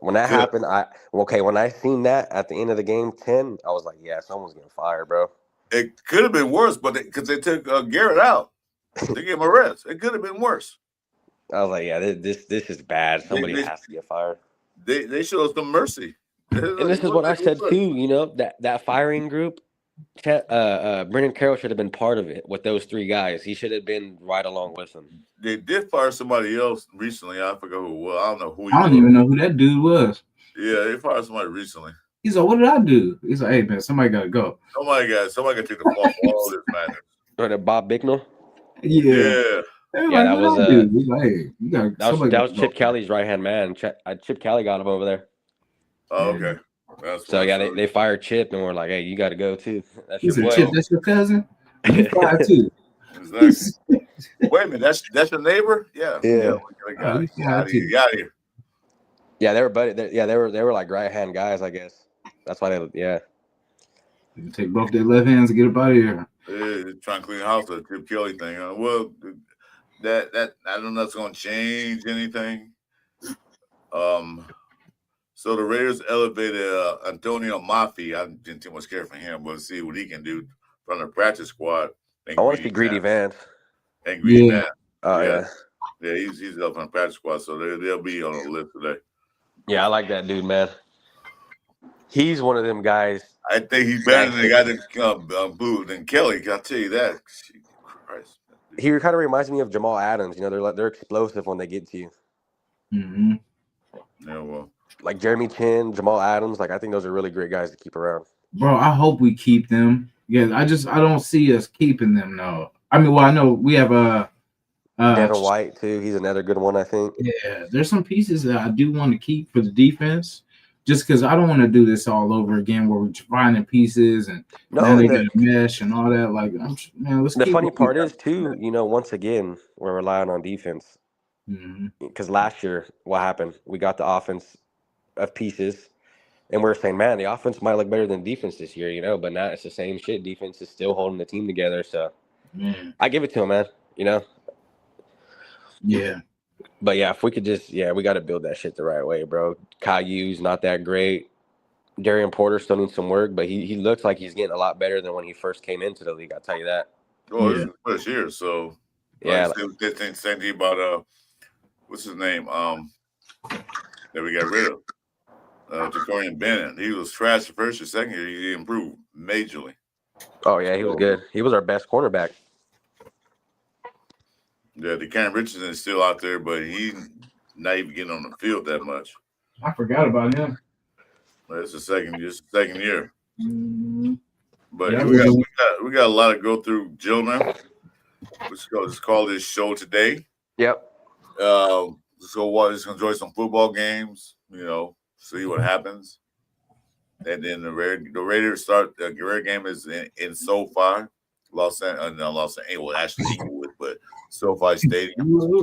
When that happened, when I seen that at the end of the game, 10, I was like, yeah, someone's getting fired, bro. It could have been worse, but because they took Garrett out, they gave him a rest. It could have been worse. I was like, yeah, this is bad. Somebody has to get fired. They showed us some mercy. And this is what I said too. That firing group, Brendan Carroll should have been part of it with those three guys. He should have been right along with them. They did fire somebody else recently. I forgot who. Well, I don't know who he I don't was. even know who that dude was. Yeah, they fired somebody recently. He's like, what did I do? He's like, hey man, somebody gotta go. Somebody got to take the fall for all this madness. Or the Bob Bicknell? Yeah. Everybody, that what was, I do? He's like, hey, you got That somebody was gotta Chip go. Kelly's right hand man. Chip Kelly got him over there. Oh, okay. That's So what yeah, I saw. they fired Chip and we're like, hey, you got to go too. That's He your said, boy. Chip, that's your cousin? You fired too. Exactly. Wait a minute, that's your neighbor? Yeah. Yeah. Oh, you Get fired out of here. too. Get out of here. Yeah, they were buddy. They were like right hand guys, I guess. That's why they. Yeah. You can take both their left hands and get up out of here. Yeah, trying to clean the house with the Chip Kelly thing. Well, that I don't know if it's going to change anything. So the Raiders elevated Antonio Maffi. I didn't too much care for him, but see what he can do from the practice squad. I want to see Greedy Vance. And Greedy Vance. Oh yeah, he's up on the practice squad, so they'll be on the list today. Yeah, I like that dude, man. He's one of them guys. I think he's better than the guy that booed than Kelly. I'll tell you that. Christ. He kind of reminds me of Jamal Adams. You know, they're explosive when they get to you. Mm-hmm. Yeah, well, like Jeremy Chin, Jamal Adams. Like I think those are really great guys to keep around. Bro, I hope we keep them. Yeah, I don't see us keeping them. No, I mean, well, I know we have Devin White too. He's another good one, I think. Yeah, there's some pieces that I do want to keep for the defense, just because I don't want to do this all over again where we're finding pieces and then they get a mesh and all that. Like, man, let's. The funny part is too, you know, once again we're relying on defense because last year what happened? We got the offense of pieces, and we're saying, man, the offense might look better than defense this year, you know, but now it's the same shit. Defense is still holding the team together, so I give it to him, man. You know. Yeah. But yeah, if we could just, we got to build that shit the right way, bro. Caillou's not that great. Darian Porter still needs some work, but he looks like he's getting a lot better than when he first came into the league. I'll tell you that. Oh, this is the first year, so yeah. Same thing about what's his name? That we got rid of. Jacorian Bennett. He was trash the first or second year. He improved majorly. Oh yeah, he was good. He was our best cornerback. Yeah, Cam Richardson is still out there, but he's not even getting on the field that much. I forgot about him. It's the second year. But yeah, we got a lot to go through, gentlemen. Let's call this show today. Yep. Let's enjoy some football games. You know, see what happens. And then the Raiders start. The Raiders game is in SoFi, Los Angeles. Well, actually Inglewood, but SoFi Stadium.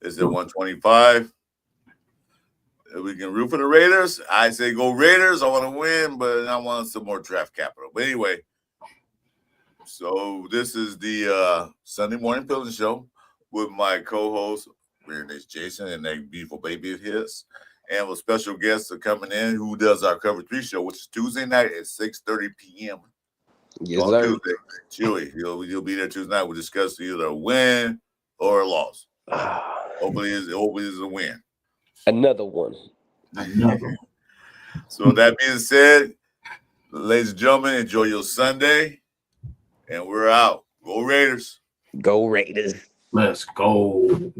It's at 125. We can root for the Raiders. I say go Raiders. I want to win, but I want some more draft capital. But anyway, so this is the Sunday morning Pillaging show with my co-host, Chris and Jasin, and that beautiful baby of his. And with special guests are coming in who does our Cover 3 show, which is Tuesday night at 6:30 p.m. Yes, on sir. Tuesday. Chewy, you'll be there Tuesday night. We'll discuss either a win or a loss. Hopefully it's a win. Another one. So that being said, ladies and gentlemen, enjoy your Sunday. And we're out. Go Raiders. Go Raiders. Let's go.